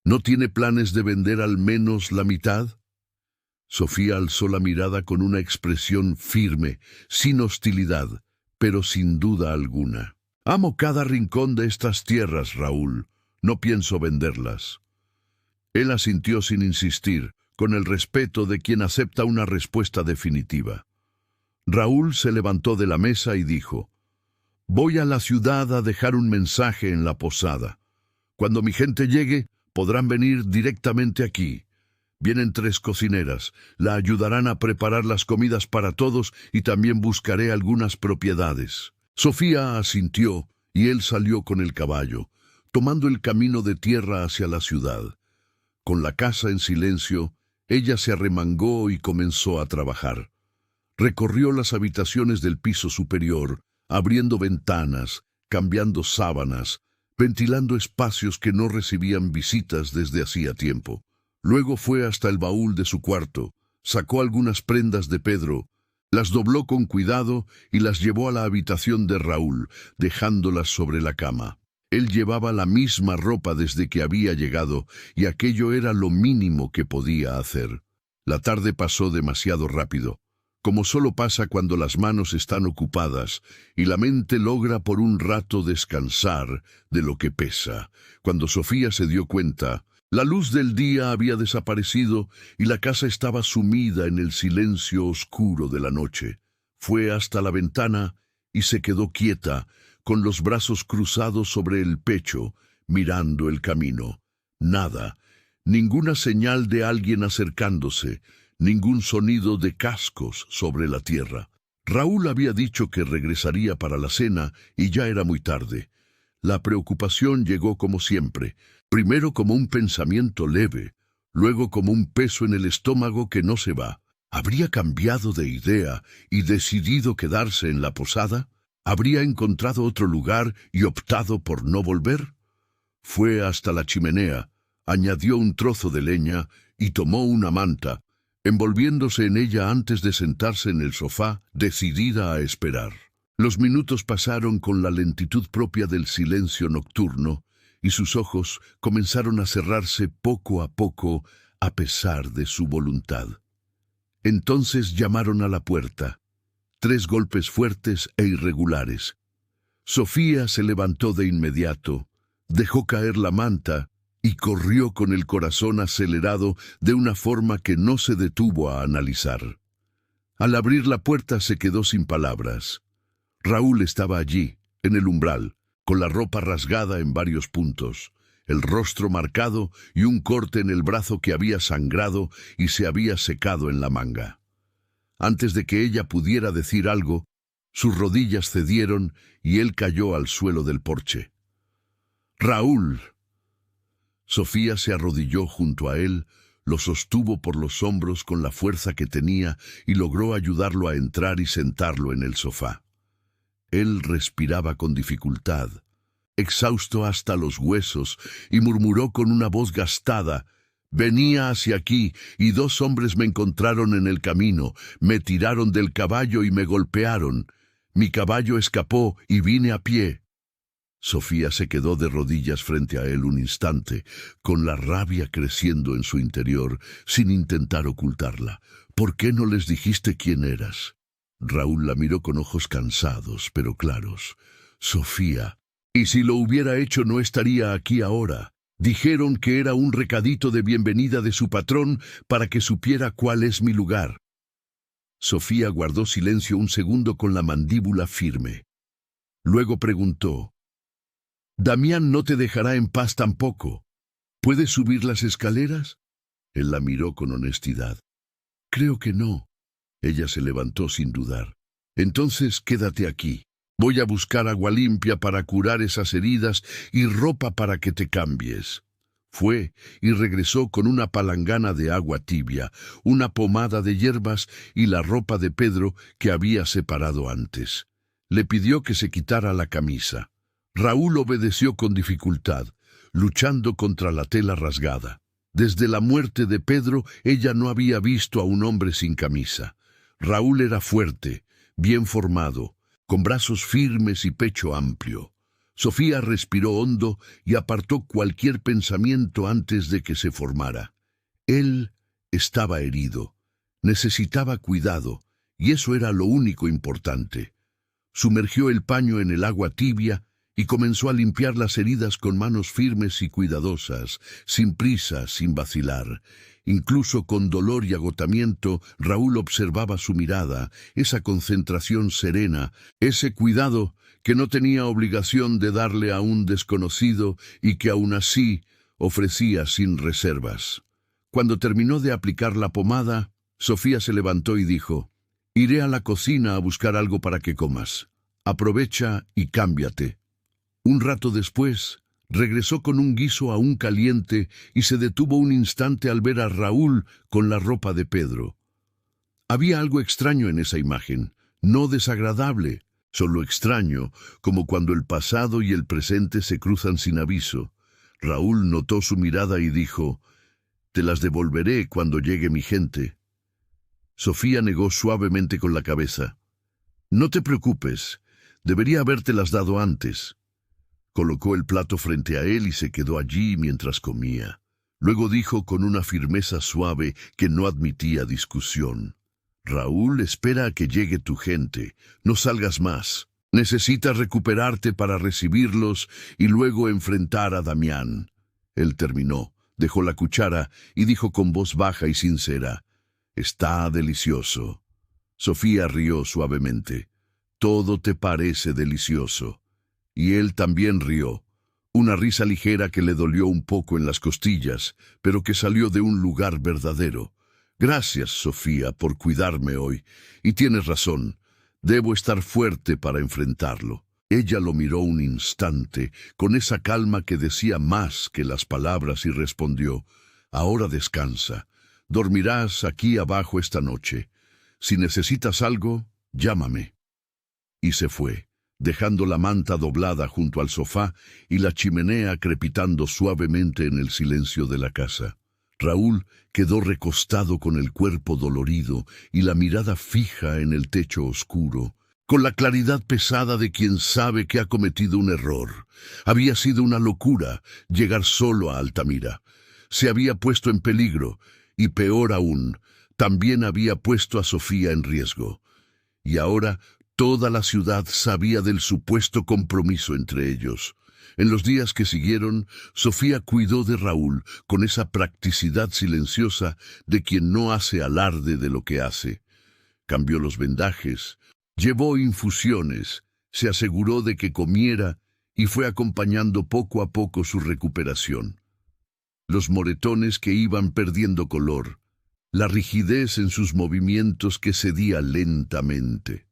¿No tiene planes de vender al menos la mitad?». Sofía alzó la mirada con una expresión firme, sin hostilidad, pero sin duda alguna. «Amo cada rincón de estas tierras, Raúl. No pienso venderlas. Él asintió sin insistir, con el respeto de quien acepta una respuesta definitiva. Raúl se levantó de la mesa y dijo: «Voy a la ciudad a dejar un mensaje en la posada. Cuando mi gente llegue, podrán venir directamente aquí. Vienen 3 cocineras, la ayudarán a preparar las comidas para todos y también buscaré algunas propiedades». Sofía asintió y él salió con el caballo, tomando el camino de tierra hacia la ciudad. Con la casa en silencio, ella se arremangó y comenzó a trabajar. Recorrió las habitaciones del piso superior, abriendo ventanas, cambiando sábanas, ventilando espacios que no recibían visitas desde hacía tiempo. Luego fue hasta el baúl de su cuarto, sacó algunas prendas de Pedro, las dobló con cuidado y las llevó a la habitación de Raúl, dejándolas sobre la cama. Él llevaba la misma ropa desde que había llegado y aquello era lo mínimo que podía hacer. La tarde pasó demasiado rápido, como solo pasa cuando las manos están ocupadas y la mente logra por un rato descansar de lo que pesa. Cuando Sofía se dio cuenta, la luz del día había desaparecido y la casa estaba sumida en el silencio oscuro de la noche. Fue hasta la ventana y se quedó quieta, con los brazos cruzados sobre el pecho, mirando el camino. Nada, ninguna señal de alguien acercándose, ningún sonido de cascos sobre la tierra. Raúl había dicho que regresaría para la cena y ya era muy tarde. La preocupación llegó como siempre, primero como un pensamiento leve, luego como un peso en el estómago que no se va. ¿Habría cambiado de idea y decidido quedarse en la posada? ¿Habría encontrado otro lugar y optado por no volver? Fue hasta la chimenea, añadió un trozo de leña y tomó una manta, envolviéndose en ella antes de sentarse en el sofá, decidida a esperar. Los minutos pasaron con la lentitud propia del silencio nocturno, y sus ojos comenzaron a cerrarse poco a poco a pesar de su voluntad. Entonces llamaron a la puerta. 3 golpes fuertes e irregulares. Sofía se levantó de inmediato, dejó caer la manta y corrió con el corazón acelerado de una forma que no se detuvo a analizar. Al abrir la puerta se quedó sin palabras. Raúl estaba allí, en el umbral, con la ropa rasgada en varios puntos, el rostro marcado y un corte en el brazo que había sangrado y se había secado en la manga. Antes de que ella pudiera decir algo, sus rodillas cedieron y él cayó al suelo del porche. ¡Raúl! Sofía se arrodilló junto a él, lo sostuvo por los hombros con la fuerza que tenía y logró ayudarlo a entrar y sentarlo en el sofá. Él respiraba con dificultad, exhausto hasta los huesos, y murmuró con una voz gastada: «Venía hacia aquí, y 2 hombres me encontraron en el camino, me tiraron del caballo y me golpearon. Mi caballo escapó y vine a pie». Sofía se quedó de rodillas frente a él un instante, con la rabia creciendo en su interior, sin intentar ocultarla. «¿Por qué no les dijiste quién eras?» Raúl la miró con ojos cansados, pero claros. «Sofía, y si lo hubiera hecho no estaría aquí ahora. Dijeron que era un recadito de bienvenida de su patrón para que supiera cuál es mi lugar». Sofía guardó silencio un segundo con la mandíbula firme. Luego preguntó: «Damián no te dejará en paz tampoco. ¿Puedes subir las escaleras?» Él la miró con honestidad. «Creo que no». Ella se levantó sin dudar. «Entonces quédate aquí. Voy a buscar agua limpia para curar esas heridas y ropa para que te cambies». Fue y regresó con una palangana de agua tibia, una pomada de hierbas y la ropa de Pedro que había separado antes. Le pidió que se quitara la camisa. Raúl obedeció con dificultad, luchando contra la tela rasgada. Desde la muerte de Pedro, ella no había visto a un hombre sin camisa. Raúl era fuerte, bien formado, con brazos firmes y pecho amplio. Sofía respiró hondo y apartó cualquier pensamiento antes de que se formara. Él estaba herido, necesitaba cuidado, y eso era lo único importante. Sumergió el paño en el agua tibia y comenzó a limpiar las heridas con manos firmes y cuidadosas, sin prisa, sin vacilar. Incluso con dolor y agotamiento, Raúl observaba su mirada, esa concentración serena, ese cuidado que no tenía obligación de darle a un desconocido y que aún así ofrecía sin reservas. Cuando terminó de aplicar la pomada, Sofía se levantó y dijo: «Iré a la cocina a buscar algo para que comas. Aprovecha y cámbiate». Un rato después, regresó con un guiso aún caliente y se detuvo un instante al ver a Raúl con la ropa de Pedro. Había algo extraño en esa imagen, no desagradable, solo extraño, como cuando el pasado y el presente se cruzan sin aviso. Raúl notó su mirada y dijo: «Te las devolveré cuando llegue mi gente». Sofía negó suavemente con la cabeza. «No te preocupes, debería habértelas dado antes». Colocó el plato frente a él y se quedó allí mientras comía. Luego dijo con una firmeza suave que no admitía discusión: «Raúl, espera a que llegue tu gente. No salgas más. Necesitas recuperarte para recibirlos y luego enfrentar a Damián». Él terminó, dejó la cuchara y dijo con voz baja y sincera: «Está delicioso». Sofía rió suavemente. «Todo te parece delicioso». Y él también rió, una risa ligera que le dolió un poco en las costillas, pero que salió de un lugar verdadero. «Gracias, Sofía, por cuidarme hoy. Y tienes razón, debo estar fuerte para enfrentarlo». Ella lo miró un instante, con esa calma que decía más que las palabras, y respondió: «Ahora descansa. Dormirás aquí abajo esta noche. Si necesitas algo, llámame». Y se fue, dejando la manta doblada junto al sofá y la chimenea crepitando suavemente en el silencio de la casa. Raúl quedó recostado con el cuerpo dolorido y la mirada fija en el techo oscuro, con la claridad pesada de quien sabe que ha cometido un error. Había sido una locura llegar solo a Altamira. Se había puesto en peligro y, peor aún, también había puesto a Sofía en riesgo. Y ahora toda la ciudad sabía del supuesto compromiso entre ellos. En los días que siguieron, Sofía cuidó de Raúl con esa practicidad silenciosa de quien no hace alarde de lo que hace. Cambió los vendajes, llevó infusiones, se aseguró de que comiera y fue acompañando poco a poco su recuperación. Los moretones que iban perdiendo color, la rigidez en sus movimientos que cedía lentamente.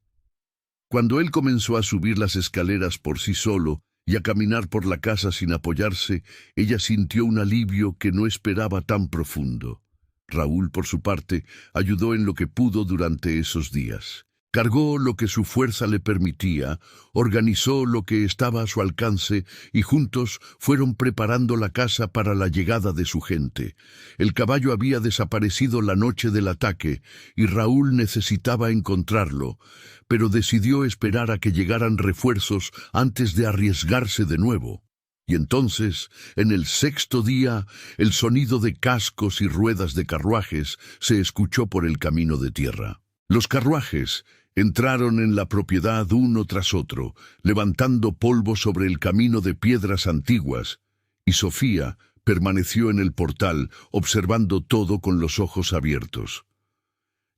Cuando él comenzó a subir las escaleras por sí solo y a caminar por la casa sin apoyarse, ella sintió un alivio que no esperaba tan profundo. Raúl, por su parte, ayudó en lo que pudo durante esos días. Cargó lo que su fuerza le permitía, organizó lo que estaba a su alcance y juntos fueron preparando la casa para la llegada de su gente. El caballo había desaparecido la noche del ataque y Raúl necesitaba encontrarlo, pero decidió esperar a que llegaran refuerzos antes de arriesgarse de nuevo. Y entonces, en el sexto día, el sonido de cascos y ruedas de carruajes se escuchó por el camino de tierra. Los carruajes entraron en la propiedad uno tras otro, levantando polvo sobre el camino de piedras antiguas, y Sofía permaneció en el portal, observando todo con los ojos abiertos.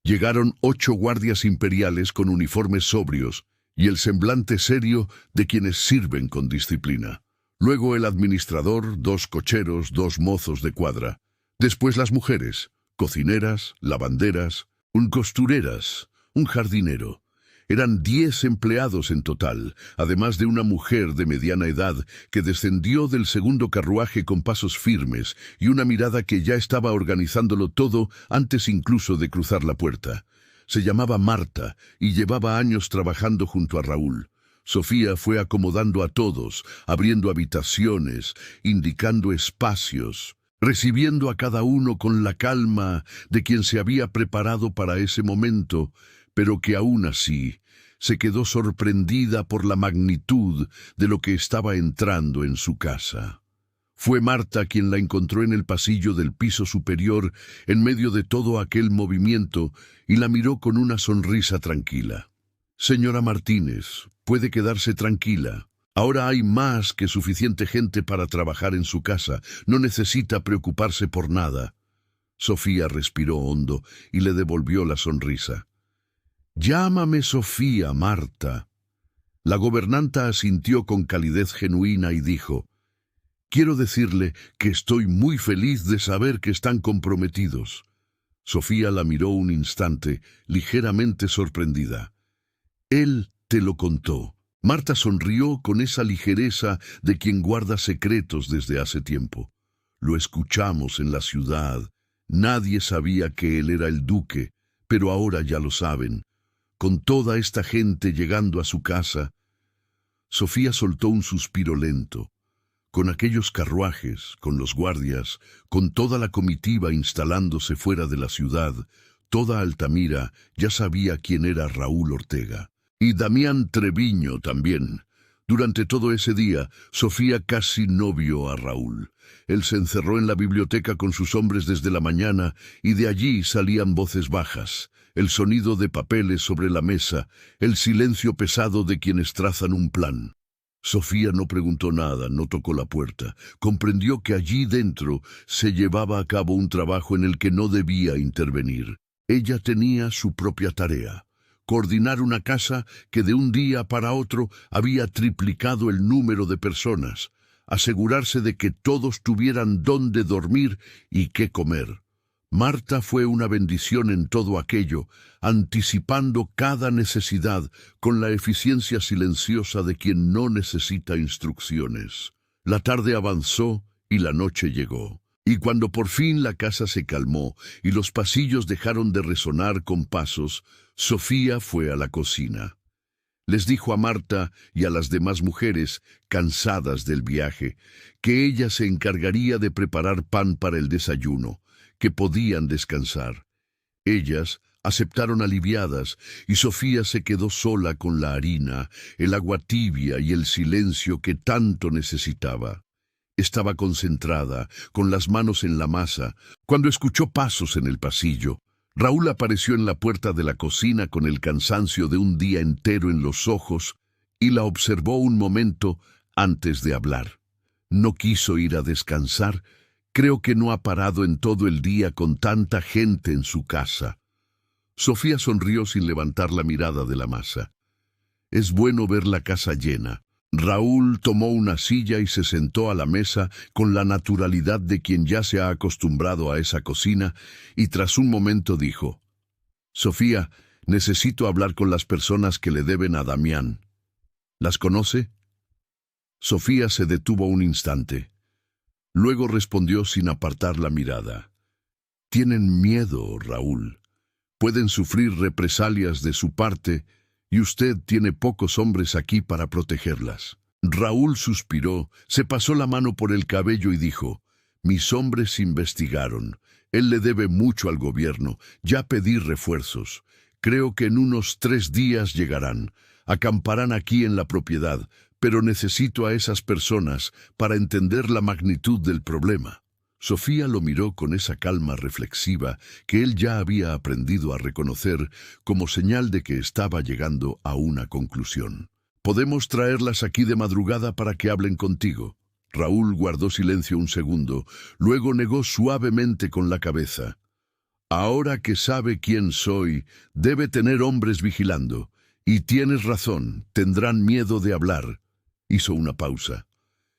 Llegaron 8 guardias imperiales con uniformes sobrios y el semblante serio de quienes sirven con disciplina. Luego el administrador, 2 cocheros, 2 mozos de cuadra. Después las mujeres, cocineras, lavanderas, costureras, un jardinero. Eran 10 empleados en total, además de una mujer de mediana edad que descendió del segundo carruaje con pasos firmes y una mirada que ya estaba organizándolo todo antes incluso de cruzar la puerta. Se llamaba Marta y llevaba años trabajando junto a Raúl. Sofía fue acomodando a todos, abriendo habitaciones, indicando espacios, recibiendo a cada uno con la calma de quien se había preparado para ese momento, pero que aún así se quedó sorprendida por la magnitud de lo que estaba entrando en su casa. Fue Marta quien la encontró en el pasillo del piso superior en medio de todo aquel movimiento y la miró con una sonrisa tranquila. «Señora Martínez, puede quedarse tranquila. Ahora hay más que suficiente gente para trabajar en su casa. No necesita preocuparse por nada. Sofía respiró hondo y le devolvió la sonrisa. Llámame Sofía, Marta. La gobernanta asintió con calidez genuina y dijo, quiero decirle que estoy muy feliz de saber que están comprometidos. Sofía la miró un instante, ligeramente sorprendida. Él te lo contó. Marta sonrió con esa ligereza de quien guarda secretos desde hace tiempo. Lo escuchamos en la ciudad. Nadie sabía que él era el duque, pero ahora ya lo saben. Con toda esta gente llegando a su casa. Sofía soltó un suspiro lento. Con aquellos carruajes, con los guardias, con toda la comitiva instalándose fuera de la ciudad, toda Altamira ya sabía quién era Raúl Ortega. Y Damián Treviño también. Durante todo ese día, Sofía casi no vio a Raúl. Él se encerró en la biblioteca con sus hombres desde la mañana y de allí salían voces bajas, el sonido de papeles sobre la mesa, el silencio pesado de quienes trazan un plan. Sofía no preguntó nada, no tocó la puerta. Comprendió que allí dentro se llevaba a cabo un trabajo en el que no debía intervenir. Ella tenía su propia tarea. Coordinar una casa que de un día para otro había triplicado el número de personas. Asegurarse de que todos tuvieran dónde dormir y qué comer. Marta fue una bendición en todo aquello, anticipando cada necesidad con la eficiencia silenciosa de quien no necesita instrucciones. La tarde avanzó y la noche llegó. Y cuando por fin la casa se calmó y los pasillos dejaron de resonar con pasos, Sofía fue a la cocina. Les dijo a Marta y a las demás mujeres, cansadas del viaje, que ella se encargaría de preparar pan para el desayuno, que podían descansar. Ellas aceptaron aliviadas y Sofía se quedó sola con la harina, el agua tibia y el silencio que tanto necesitaba. Estaba concentrada, con las manos en la masa, cuando escuchó pasos en el pasillo. Raúl apareció en la puerta de la cocina con el cansancio de un día entero en los ojos y la observó un momento antes de hablar. No quiso ir a descansar. Creo que no ha parado en todo el día con tanta gente en su casa. Sofía sonrió sin levantar la mirada de la masa. Es bueno ver la casa llena. Raúl tomó una silla y se sentó a la mesa con la naturalidad de quien ya se ha acostumbrado a esa cocina y tras un momento dijo, Sofía, necesito hablar con las personas que le deben a Damián. ¿Las conoce? Sofía se detuvo un instante. Luego respondió sin apartar la mirada. Tienen miedo, Raúl. Pueden sufrir represalias de su parte y usted tiene pocos hombres aquí para protegerlas. Raúl suspiró, se pasó la mano por el cabello y dijo, mis hombres investigaron. Él le debe mucho al gobierno. Ya pedí refuerzos. Creo que en unos 3 días llegarán. Acamparán aquí en la propiedad, pero necesito a esas personas para entender la magnitud del problema. Sofía lo miró con esa calma reflexiva que él ya había aprendido a reconocer como señal de que estaba llegando a una conclusión. ¿Podemos traerlas aquí de madrugada para que hablen contigo? Raúl guardó silencio un segundo, luego negó suavemente con la cabeza. Ahora que sabe quién soy, debe tener hombres vigilando. Y tienes razón, tendrán miedo de hablar. Hizo una pausa.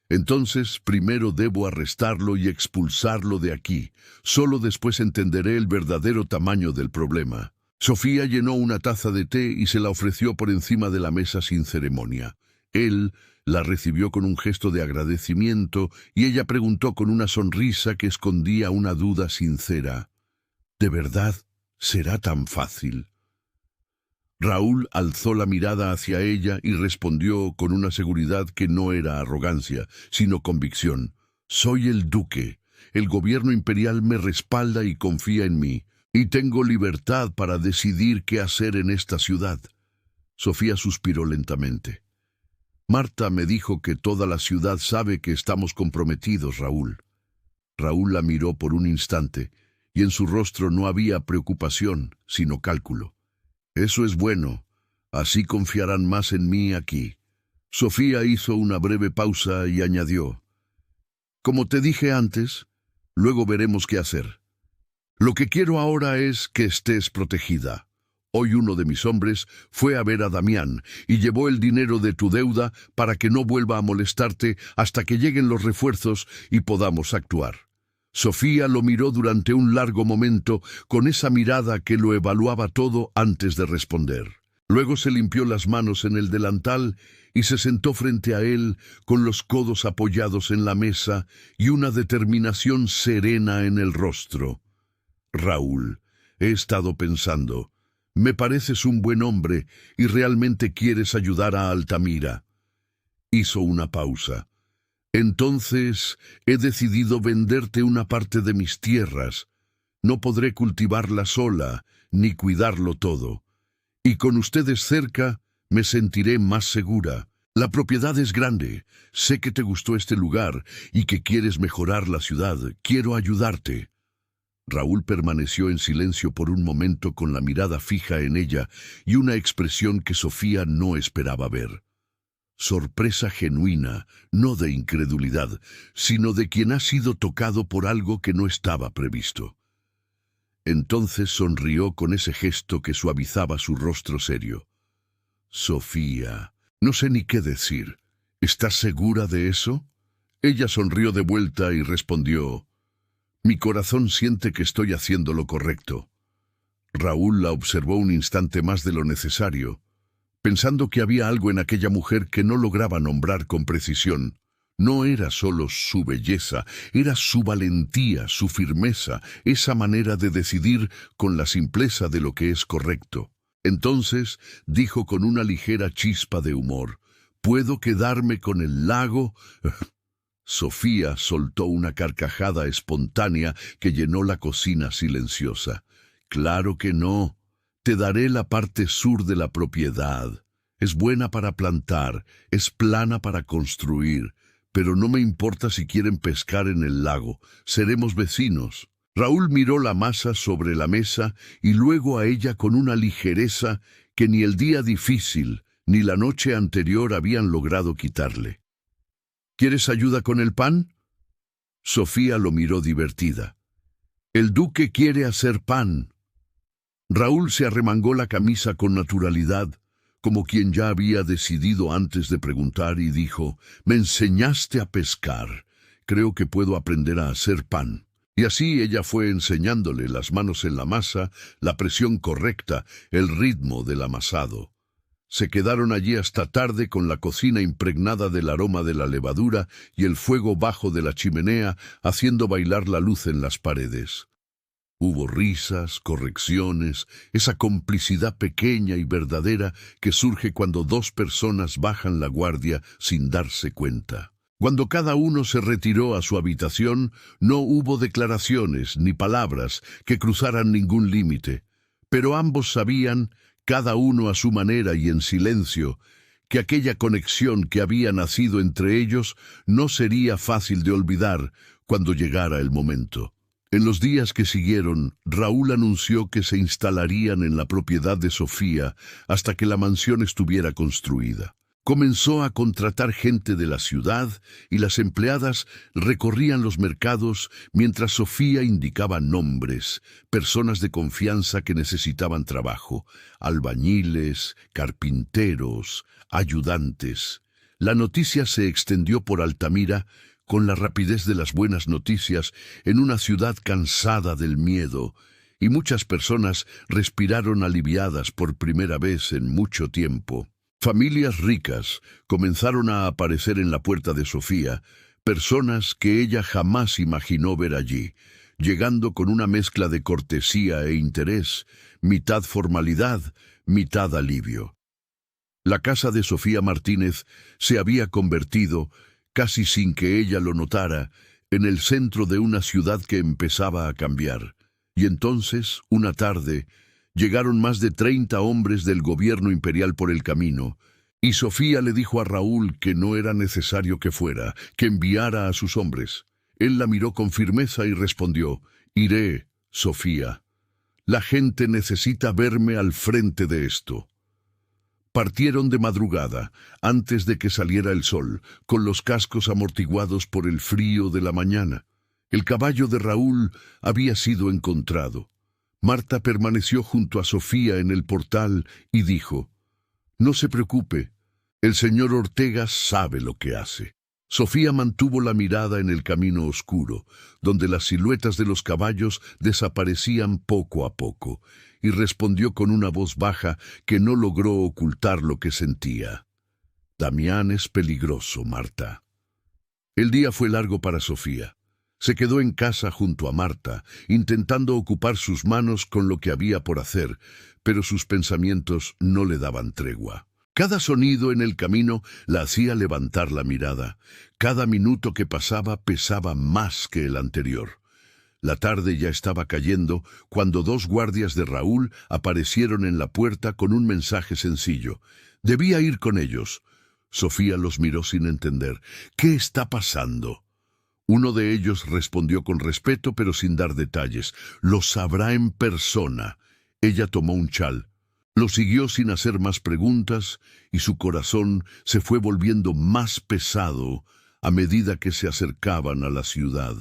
Entonces, primero debo arrestarlo y expulsarlo de aquí. Solo después entenderé el verdadero tamaño del problema. Sofía llenó una taza de té y se la ofreció por encima de la mesa sin ceremonia. Él la recibió con un gesto de agradecimiento y ella preguntó con una sonrisa que escondía una duda sincera. ¿De verdad será tan fácil? Raúl alzó la mirada hacia ella y respondió con una seguridad que no era arrogancia, sino convicción. Soy el duque. El gobierno imperial me respalda y confía en mí, y tengo libertad para decidir qué hacer en esta ciudad. Sofía suspiró lentamente. Marta me dijo que toda la ciudad sabe que estamos comprometidos, Raúl. Raúl la miró por un instante, y en su rostro no había preocupación, sino cálculo. Eso es bueno. Así confiarán más en mí aquí. Sofía hizo una breve pausa y añadió: como te dije antes, luego veremos qué hacer. Lo que quiero ahora es que estés protegida. Hoy uno de mis hombres fue a ver a Damián y llevó el dinero de tu deuda para que no vuelva a molestarte hasta que lleguen los refuerzos y podamos actuar. Sofía lo miró durante un largo momento con esa mirada que lo evaluaba todo antes de responder. Luego se limpió las manos en el delantal y se sentó frente a él con los codos apoyados en la mesa y una determinación serena en el rostro. Raúl, he estado pensando, me pareces un buen hombre y realmente quieres ayudar a Altamira. Hizo una pausa. Entonces he decidido venderte una parte de mis tierras. No podré cultivarla sola, ni cuidarlo todo. Y con ustedes cerca, me sentiré más segura. La propiedad es grande. Sé que te gustó este lugar y que quieres mejorar la ciudad. Quiero ayudarte. Raúl permaneció en silencio por un momento con la mirada fija en ella y una expresión que Sofía no esperaba ver. Sorpresa genuina, no de incredulidad, sino de quien ha sido tocado por algo que no estaba previsto. Entonces sonrió con ese gesto que suavizaba su rostro serio. Sofía, no sé ni qué decir. ¿Estás segura de eso? Ella sonrió de vuelta y respondió: mi corazón siente que estoy haciendo lo correcto. Raúl la observó un instante más de lo necesario, pensando que había algo en aquella mujer que no lograba nombrar con precisión. No era solo su belleza, era su valentía, su firmeza, esa manera de decidir con la simpleza de lo que es correcto. Entonces dijo con una ligera chispa de humor: ¿puedo quedarme con el lago? Sofía soltó una carcajada espontánea que llenó la cocina silenciosa. Claro que no. Te daré la parte sur de la propiedad. Es buena para plantar, es plana para construir, pero no me importa si quieren pescar en el lago. Seremos vecinos. Raúl miró la masa sobre la mesa y luego a ella con una ligereza que ni el día difícil ni la noche anterior habían logrado quitarle. ¿Quieres ayuda con el pan? Sofía lo miró divertida. El duque quiere hacer pan. Raúl se arremangó la camisa con naturalidad, como quien ya había decidido antes de preguntar, y dijo: me enseñaste a pescar. Creo que puedo aprender a hacer pan. Y así ella fue enseñándole, las manos en la masa, la presión correcta, el ritmo del amasado. Se quedaron allí hasta tarde con la cocina impregnada del aroma de la levadura y el fuego bajo de la chimenea haciendo bailar la luz en las paredes. Hubo risas, correcciones, esa complicidad pequeña y verdadera que surge cuando dos personas bajan la guardia sin darse cuenta. Cuando cada uno se retiró a su habitación, no hubo declaraciones ni palabras que cruzaran ningún límite, pero ambos sabían, cada uno a su manera y en silencio, que aquella conexión que había nacido entre ellos no sería fácil de olvidar cuando llegara el momento. En los días que siguieron, Raúl anunció que se instalarían en la propiedad de Sofía hasta que la mansión estuviera construida. Comenzó a contratar gente de la ciudad y las empleadas recorrían los mercados mientras Sofía indicaba nombres, personas de confianza que necesitaban trabajo, albañiles, carpinteros, ayudantes. La noticia se extendió por Altamira con la rapidez de las buenas noticias en una ciudad cansada del miedo, y muchas personas respiraron aliviadas por primera vez en mucho tiempo. Familias ricas comenzaron a aparecer en la puerta de Sofía, personas que ella jamás imaginó ver allí, llegando con una mezcla de cortesía e interés, mitad formalidad, mitad alivio. La casa de Sofía Martínez se había convertido, casi sin que ella lo notara, en el centro de una ciudad que empezaba a cambiar. Y entonces, una tarde, llegaron más de 30 hombres del gobierno imperial por el camino, y Sofía le dijo a Raúl que no era necesario que fuera, que enviara a sus hombres. Él la miró con firmeza y respondió: iré, Sofía. La gente necesita verme al frente de esto. Partieron de madrugada, antes de que saliera el sol, con los cascos amortiguados por el frío de la mañana. El caballo de Raúl había sido encontrado. Marta permaneció junto a Sofía en el portal y dijo: «No se preocupe, el señor Ortega sabe lo que hace». Sofía mantuvo la mirada en el camino oscuro, donde las siluetas de los caballos desaparecían poco a poco, y respondió con una voz baja que no logró ocultar lo que sentía: «Damián es peligroso, Marta». El día fue largo para Sofía. Se quedó en casa junto a Marta, intentando ocupar sus manos con lo que había por hacer, pero sus pensamientos no le daban tregua. Cada sonido en el camino la hacía levantar la mirada. Cada minuto que pasaba pesaba más que el anterior. La tarde ya estaba cayendo cuando dos guardias de Raúl aparecieron en la puerta con un mensaje sencillo. Debía ir con ellos. Sofía los miró sin entender. ¿Qué está pasando? Uno de ellos respondió con respeto pero sin dar detalles. Lo sabrá en persona. Ella tomó un chal. Lo siguió sin hacer más preguntas y su corazón se fue volviendo más pesado a medida que se acercaban a la ciudad.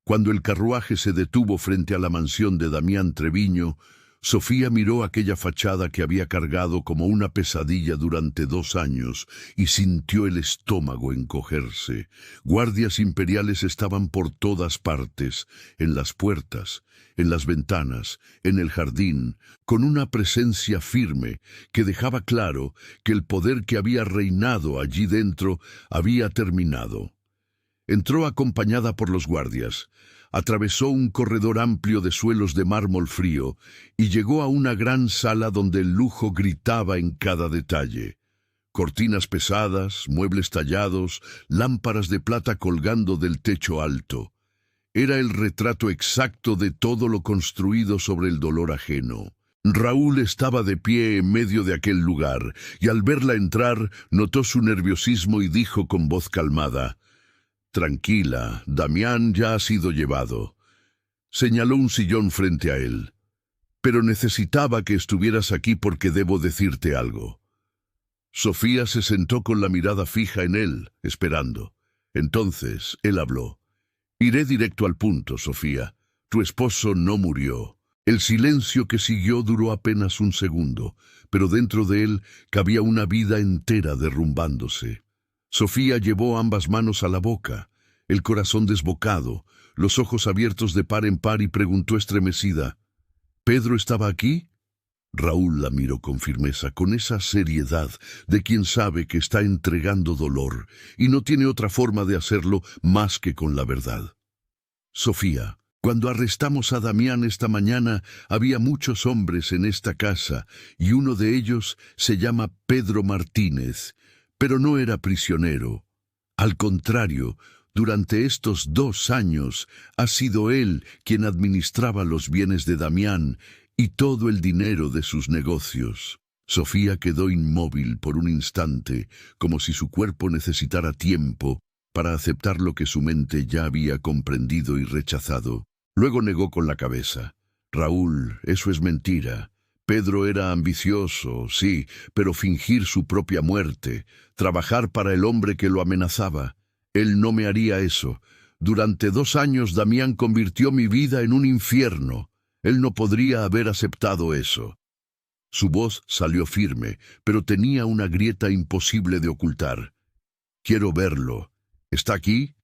Cuando el carruaje se detuvo frente a la mansión de Damián Treviño, Sofía miró aquella fachada que había cargado como una pesadilla durante 2 años y sintió el estómago encogerse. Guardias imperiales estaban por todas partes, en las puertas, en las ventanas, en el jardín, con una presencia firme que dejaba claro que el poder que había reinado allí dentro había terminado. Entró acompañada por los guardias. Atravesó un corredor amplio de suelos de mármol frío y llegó a una gran sala donde el lujo gritaba en cada detalle. Cortinas pesadas, muebles tallados, lámparas de plata colgando del techo alto. Era el retrato exacto de todo lo construido sobre el dolor ajeno. Raúl estaba de pie en medio de aquel lugar y al verla entrar notó su nerviosismo y dijo con voz calmada: «Tranquila, Damián ya ha sido llevado». Señaló un sillón frente a él. «Pero necesitaba que estuvieras aquí porque debo decirte algo». Sofía se sentó con la mirada fija en él, esperando. Entonces él habló. «Iré directo al punto, Sofía. Tu esposo no murió». El silencio que siguió duró apenas un segundo, pero dentro de él cabía una vida entera derrumbándose. Sofía llevó ambas manos a la boca, el corazón desbocado, los ojos abiertos de par en par y preguntó estremecida: «¿Pedro estaba aquí?». Raúl la miró con firmeza, con esa seriedad de quien sabe que está entregando dolor y no tiene otra forma de hacerlo más que con la verdad. «Sofía, cuando arrestamos a Damián esta mañana había muchos hombres en esta casa y uno de ellos se llama Pedro Martínez. Pero no era prisionero. Al contrario, durante estos 2 años ha sido él quien administraba los bienes de Damián y todo el dinero de sus negocios». Sofía quedó inmóvil por un instante, como si su cuerpo necesitara tiempo para aceptar lo que su mente ya había comprendido y rechazado. Luego negó con la cabeza. «Raúl, eso es mentira. Pedro era ambicioso, sí, pero fingir su propia muerte, trabajar para el hombre que lo amenazaba. Él no me haría eso. Durante 2 años Damián convirtió mi vida en un infierno. Él no podría haber aceptado eso». Su voz salió firme, pero tenía una grieta imposible de ocultar. «Quiero verlo. ¿Está aquí?».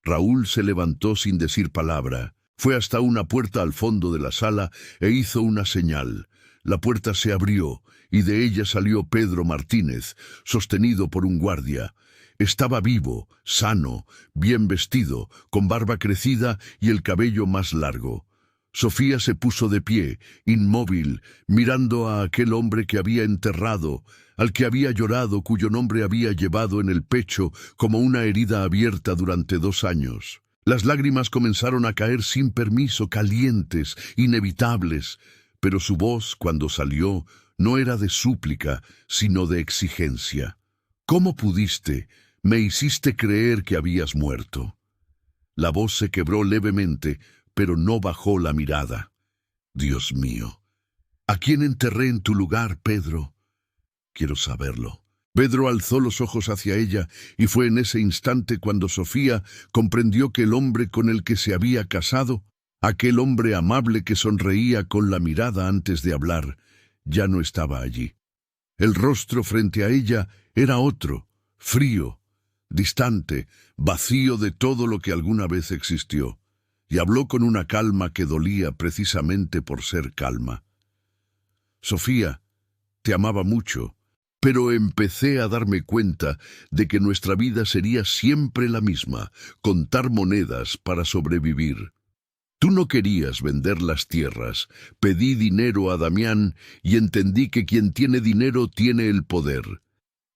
Raúl se levantó sin decir palabra. Fue hasta una puerta al fondo de la sala e hizo una señal. La puerta se abrió y de ella salió Pedro Martínez, sostenido por un guardia. Estaba vivo, sano, bien vestido, con barba crecida y el cabello más largo. Sofía se puso de pie, inmóvil, mirando a aquel hombre que había enterrado, al que había llorado, cuyo nombre había llevado en el pecho como una herida abierta durante 2 años. Las lágrimas comenzaron a caer sin permiso, calientes, inevitables, pero su voz, cuando salió, no era de súplica, sino de exigencia. «¿Cómo pudiste? Me hiciste creer que habías muerto». La voz se quebró levemente, pero no bajó la mirada. «Dios mío, ¿a quién enterré en tu lugar, Pedro? quiero saberlo. Pedro alzó los ojos hacia ella y fue en ese instante cuando Sofía comprendió que el hombre con el que se había casado, aquel hombre amable que sonreía con la mirada antes de hablar, ya no estaba allí. El rostro frente a ella era otro, frío, distante, vacío de todo lo que alguna vez existió, y habló con una calma que dolía precisamente por ser calma. Sofía, te amaba mucho, pero empecé a darme cuenta de que nuestra vida sería siempre la misma, contar monedas para sobrevivir. Tú no querías vender las tierras, pedí dinero a Damián y entendí que quien tiene dinero tiene el poder.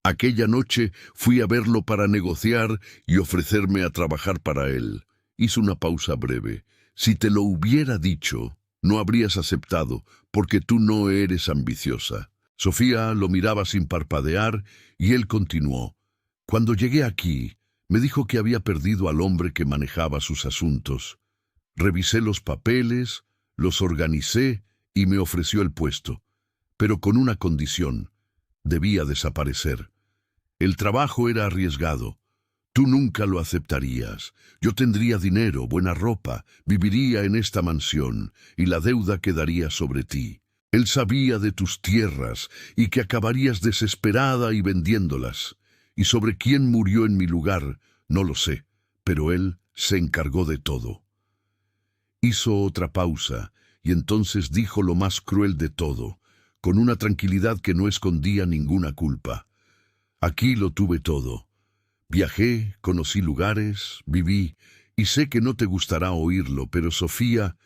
Aquella noche fui a verlo para negociar y ofrecerme a trabajar para él. Hizo una pausa breve. Si te lo hubiera dicho, no habrías aceptado, porque tú no eres ambiciosa. Sofía lo miraba sin parpadear y él continuó. Cuando llegué aquí, me dijo que había perdido al hombre que manejaba sus asuntos. Revisé los papeles, los organicé y me ofreció el puesto, pero con una condición: debía desaparecer. El trabajo era arriesgado. Tú nunca lo aceptarías. Yo tendría dinero, buena ropa, viviría en esta mansión y la deuda quedaría sobre ti. Él sabía de tus tierras y que acabarías desesperada y vendiéndolas. Y sobre quién murió en mi lugar, no lo sé, pero él se encargó de todo. Hizo otra pausa y entonces dijo lo más cruel de todo, con una tranquilidad que no escondía ninguna culpa. Aquí lo tuve todo. Viajé, conocí lugares, viví, y sé que no te gustará oírlo, pero Sofía,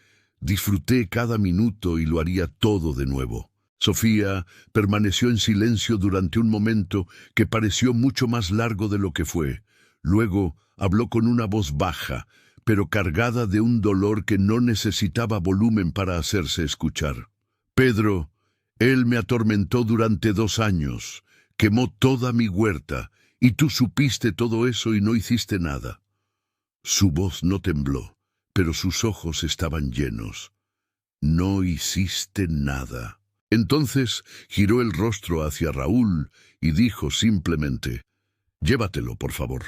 disfruté cada minuto y lo haría todo de nuevo. Sofía permaneció en silencio durante un momento que pareció mucho más largo de lo que fue. Luego habló con una voz baja, pero cargada de un dolor que no necesitaba volumen para hacerse escuchar. Pedro, él me atormentó durante 2 años, quemó toda mi huerta, y tú supiste todo eso y no hiciste nada. Su voz no tembló, pero sus ojos estaban llenos. No hiciste nada. Entonces giró el rostro hacia Raúl y dijo simplemente: llévatelo, por favor.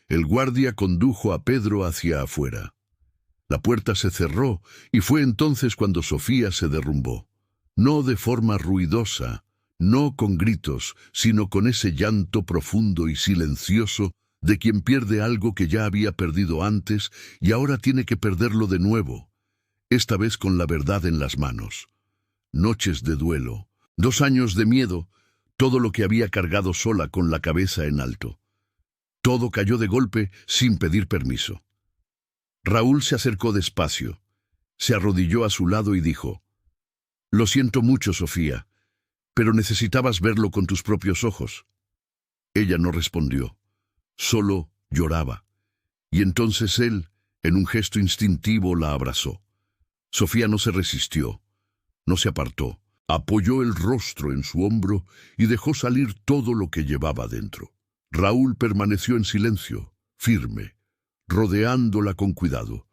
El guardia condujo a Pedro hacia afuera. La puerta se cerró y fue entonces cuando Sofía se derrumbó. No de forma ruidosa, no con gritos, sino con ese llanto profundo y silencioso de quien pierde algo que ya había perdido antes y ahora tiene que perderlo de nuevo, esta vez con la verdad en las manos. Noches de duelo, 2 años de miedo, todo lo que había cargado sola con la cabeza en alto. Todo cayó de golpe sin pedir permiso. Raúl se acercó despacio, se arrodilló a su lado y dijo: lo siento mucho, Sofía, pero necesitabas verlo con tus propios ojos. Ella no respondió, solo lloraba, y entonces él, en un gesto instintivo, la abrazó. Sofía no se resistió, no se apartó, apoyó el rostro en su hombro y dejó salir todo lo que llevaba dentro. Raúl permaneció en silencio, firme, rodeándola con cuidado,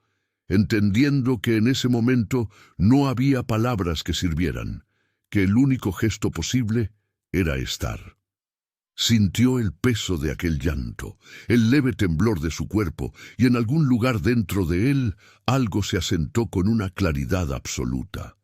entendiendo que en ese momento no había palabras que sirvieran, que el único gesto posible era estar. Sintió el peso de aquel llanto, el leve temblor de su cuerpo, y en algún lugar dentro de él algo se asentó con una claridad absoluta.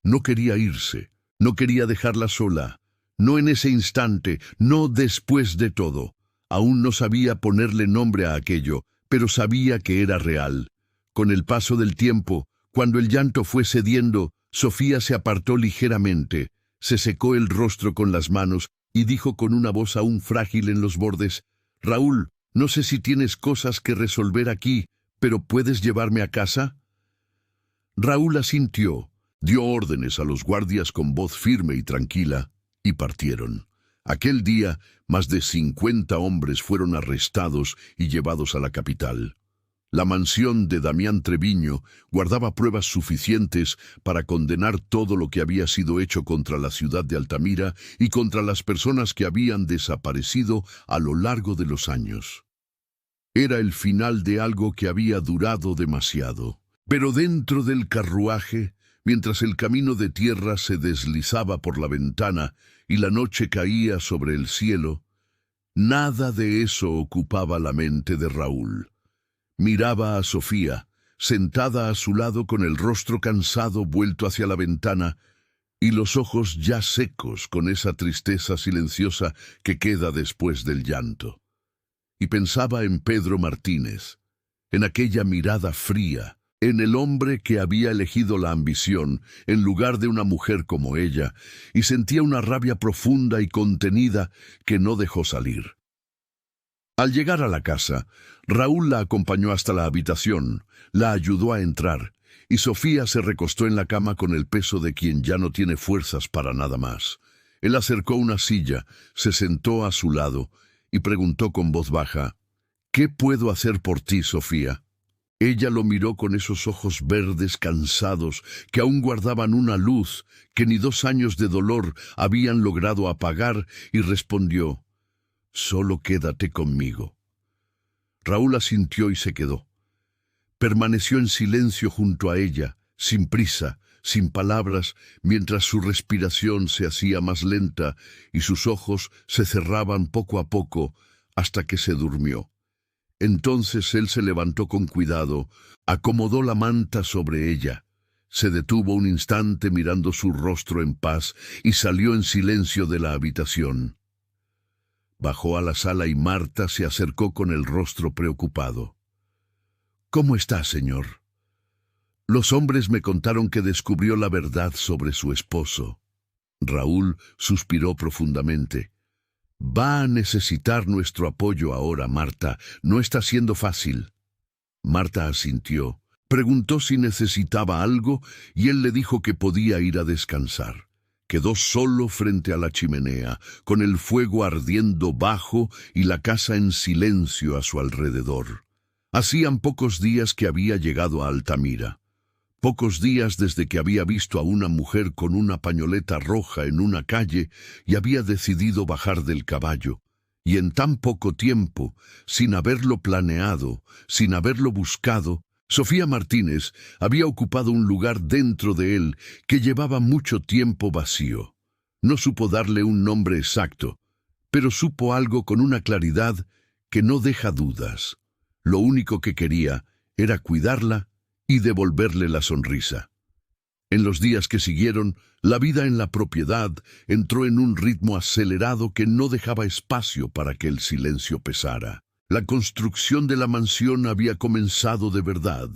No quería irse, no quería dejarla sola, no en ese instante, no después de todo. Aún no sabía ponerle nombre a aquello, pero sabía que era real. Con el paso del tiempo, cuando el llanto fue cediendo, Sofía se apartó ligeramente, se secó el rostro con las manos y dijo con una voz aún frágil en los bordes: Raúl, no sé si tienes cosas que resolver aquí, pero ¿puedes llevarme a casa? Raúl asintió, dio órdenes a los guardias con voz firme y tranquila, y partieron. Aquel día, más de 50 hombres fueron arrestados y llevados a la capital. La mansión de Damián Treviño guardaba pruebas suficientes para condenar todo lo que había sido hecho contra la ciudad de Altamira y contra las personas que habían desaparecido a lo largo de los años. Era el final de algo que había durado demasiado. Pero dentro del carruaje, mientras el camino de tierra se deslizaba por la ventana y la noche caía sobre el cielo, nada de eso ocupaba la mente de Raúl. Miraba a Sofía, sentada a su lado con el rostro cansado vuelto hacia la ventana y los ojos ya secos con esa tristeza silenciosa que queda después del llanto. Y pensaba en Pedro Martínez, en aquella mirada fría, en el hombre que había elegido la ambición en lugar de una mujer como ella, y sentía una rabia profunda y contenida que no dejó salir. Al llegar a la casa, Raúl la acompañó hasta la habitación, la ayudó a entrar, y Sofía se recostó en la cama con el peso de quien ya no tiene fuerzas para nada más. Él acercó una silla, se sentó a su lado y preguntó con voz baja: «¿Qué puedo hacer por ti, Sofía?». Ella lo miró con esos ojos verdes cansados que aún guardaban una luz que ni 2 años de dolor habían logrado apagar y respondió: «Solo quédate conmigo». Raúl asintió y se quedó. Permaneció en silencio junto a ella, sin prisa, sin palabras, mientras su respiración se hacía más lenta y sus ojos se cerraban poco a poco hasta que se durmió. Entonces él se levantó con cuidado, acomodó la manta sobre ella, se detuvo un instante mirando su rostro en paz y salió en silencio de la habitación. Bajó a la sala y Marta se acercó con el rostro preocupado. «¿Cómo está, señor? Los hombres me contaron que descubrió la verdad sobre su esposo». Raúl suspiró profundamente. «Va a necesitar nuestro apoyo ahora, Marta. No está siendo fácil». Marta asintió. Preguntó si necesitaba algo y él le dijo que podía ir a descansar. Quedó solo frente a la chimenea, con el fuego ardiendo bajo y la casa en silencio a su alrededor. Hacían pocos días que había llegado a Altamira. Pocos días desde que había visto a una mujer con una pañoleta roja en una calle y había decidido bajar del caballo. Y en tan poco tiempo, sin haberlo planeado, sin haberlo buscado, Sofía Martínez había ocupado un lugar dentro de él que llevaba mucho tiempo vacío. No supo darle un nombre exacto, pero supo algo con una claridad que no deja dudas. Lo único que quería era cuidarla y devolverle la sonrisa. En los días que siguieron, la vida en la propiedad entró en un ritmo acelerado que no dejaba espacio para que el silencio pesara. La construcción de la mansión había comenzado de verdad,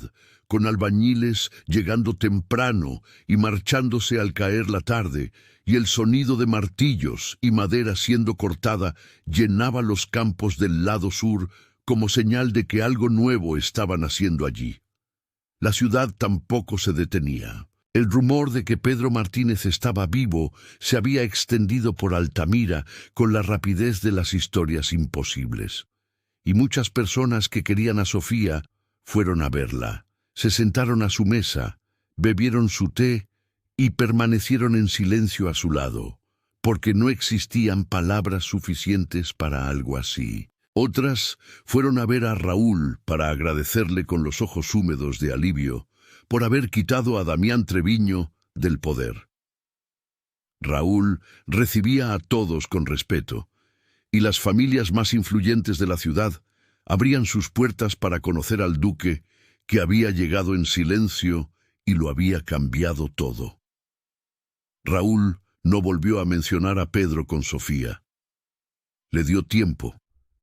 con albañiles llegando temprano y marchándose al caer la tarde, y el sonido de martillos y madera siendo cortada llenaba los campos del lado sur como señal de que algo nuevo estaba naciendo allí. La ciudad tampoco se detenía. El rumor de que Pedro Martínez estaba vivo se había extendido por Altamira con la rapidez de las historias imposibles. Y muchas personas que querían a Sofía fueron a verla. Se sentaron a su mesa, bebieron su té y permanecieron en silencio a su lado, porque no existían palabras suficientes para algo así. Otras fueron a ver a Raúl para agradecerle con los ojos húmedos de alivio por haber quitado a Damián Treviño del poder. Raúl recibía a todos con respeto, y las familias más influyentes de la ciudad abrían sus puertas para conocer al duque que había llegado en silencio y lo había cambiado todo. Raúl no volvió a mencionar a Pedro con Sofía. Le dio tiempo,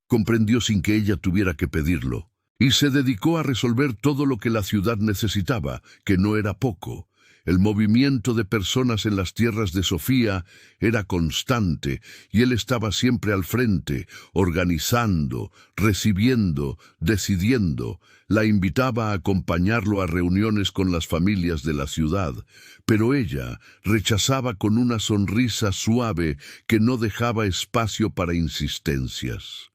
comprendió sin que ella tuviera que pedirlo, y se dedicó a resolver todo lo que la ciudad necesitaba, que no era poco. El movimiento de personas en las tierras de Sofía era constante y él estaba siempre al frente, organizando, recibiendo, decidiendo. La invitaba a acompañarlo a reuniones con las familias de la ciudad, pero ella rechazaba con una sonrisa suave que no dejaba espacio para insistencias.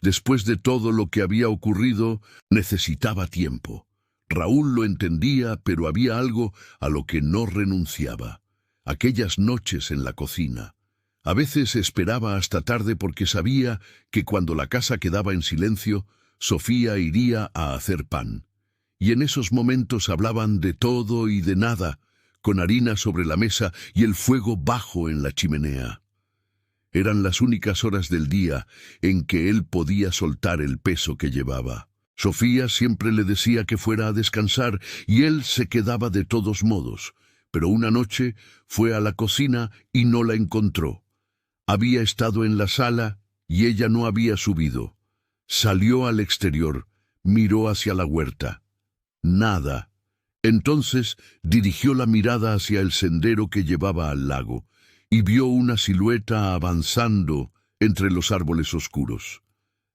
Después de todo lo que había ocurrido, necesitaba tiempo. Raúl lo entendía, pero había algo a lo que no renunciaba. Aquellas noches en la cocina. A veces esperaba hasta tarde porque sabía que cuando la casa quedaba en silencio, Sofía iría a hacer pan. Y en esos momentos hablaban de todo y de nada, con harina sobre la mesa y el fuego bajo en la chimenea. Eran las únicas horas del día en que él podía soltar el peso que llevaba. Sofía siempre le decía que fuera a descansar y él se quedaba de todos modos, pero una noche fue a la cocina y no la encontró. Había estado en la sala y ella no había subido. Salió al exterior, miró hacia la huerta. Nada. Entonces dirigió la mirada hacia el sendero que llevaba al lago y vio una silueta avanzando entre los árboles oscuros.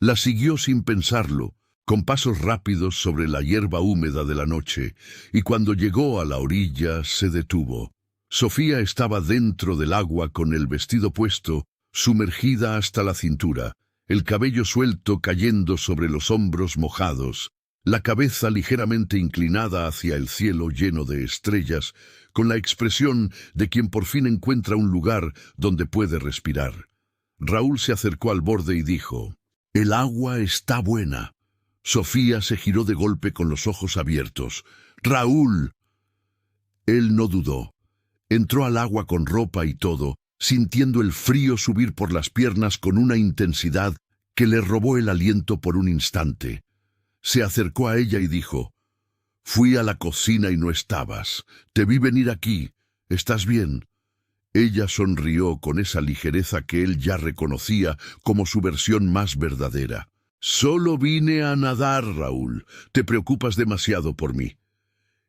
La siguió sin pensarlo, con pasos rápidos sobre la hierba húmeda de la noche, y cuando llegó a la orilla se detuvo. Sofía estaba dentro del agua con el vestido puesto, sumergida hasta la cintura, el cabello suelto cayendo sobre los hombros mojados, la cabeza ligeramente inclinada hacia el cielo lleno de estrellas, con la expresión de quien por fin encuentra un lugar donde puede respirar. Raúl se acercó al borde y dijo: «El agua está buena». Sofía se giró de golpe con los ojos abiertos. «¡Raúl!». Él no dudó. Entró al agua con ropa y todo, sintiendo el frío subir por las piernas con una intensidad que le robó el aliento por un instante. Se acercó a ella y dijo: «Fui a la cocina y no estabas. Te vi venir aquí. ¿Estás bien?». Ella sonrió con esa ligereza que él ya reconocía como su versión más verdadera. «Solo vine a nadar, Raúl. Te preocupas demasiado por mí».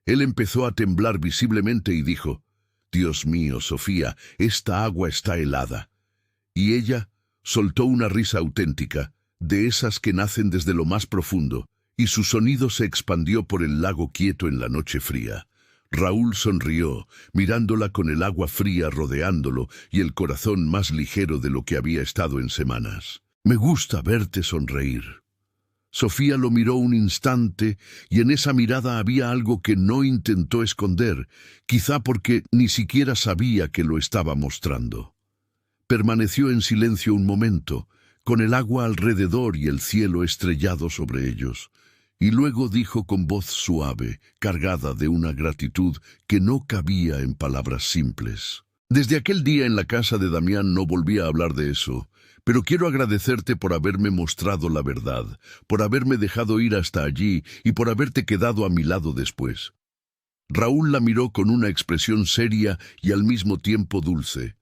Él empezó a temblar visiblemente y dijo: «Dios mío, Sofía, esta agua está helada». Y ella soltó una risa auténtica, de esas que nacen desde lo más profundo, y su sonido se expandió por el lago quieto en la noche fría. Raúl sonrió, mirándola con el agua fría rodeándolo y el corazón más ligero de lo que había estado en semanas. «Me gusta verte sonreír». Sofía lo miró un instante y en esa mirada había algo que no intentó esconder, quizá porque ni siquiera sabía que lo estaba mostrando. Permaneció en silencio un momento, con el agua alrededor y el cielo estrellado sobre ellos, y luego dijo con voz suave, cargada de una gratitud que no cabía en palabras simples: «Desde aquel día en la casa de Damián no volví a hablar de eso. Pero quiero agradecerte por haberme mostrado la verdad, por haberme dejado ir hasta allí y por haberte quedado a mi lado después». Raúl la miró con una expresión seria y al mismo tiempo dulce.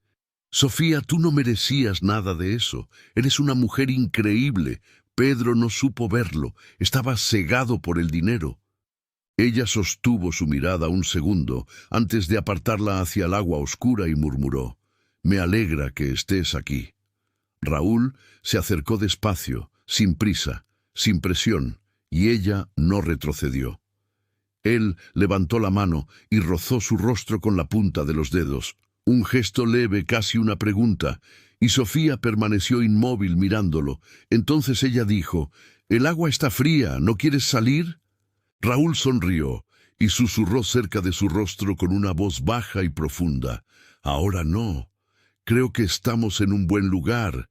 «Sofía, tú no merecías nada de eso. Eres una mujer increíble. Pedro no supo verlo. Estaba cegado por el dinero». Ella sostuvo su mirada un segundo antes de apartarla hacia el agua oscura y murmuró: «Me alegra que estés aquí». Raúl se acercó despacio, sin prisa, sin presión, y ella no retrocedió. Él levantó la mano y rozó su rostro con la punta de los dedos, un gesto leve, casi una pregunta, y Sofía permaneció inmóvil mirándolo. Entonces ella dijo: «El agua está fría, ¿no quieres salir?». Raúl sonrió y susurró cerca de su rostro con una voz baja y profunda: «Ahora no. Creo que estamos en un buen lugar.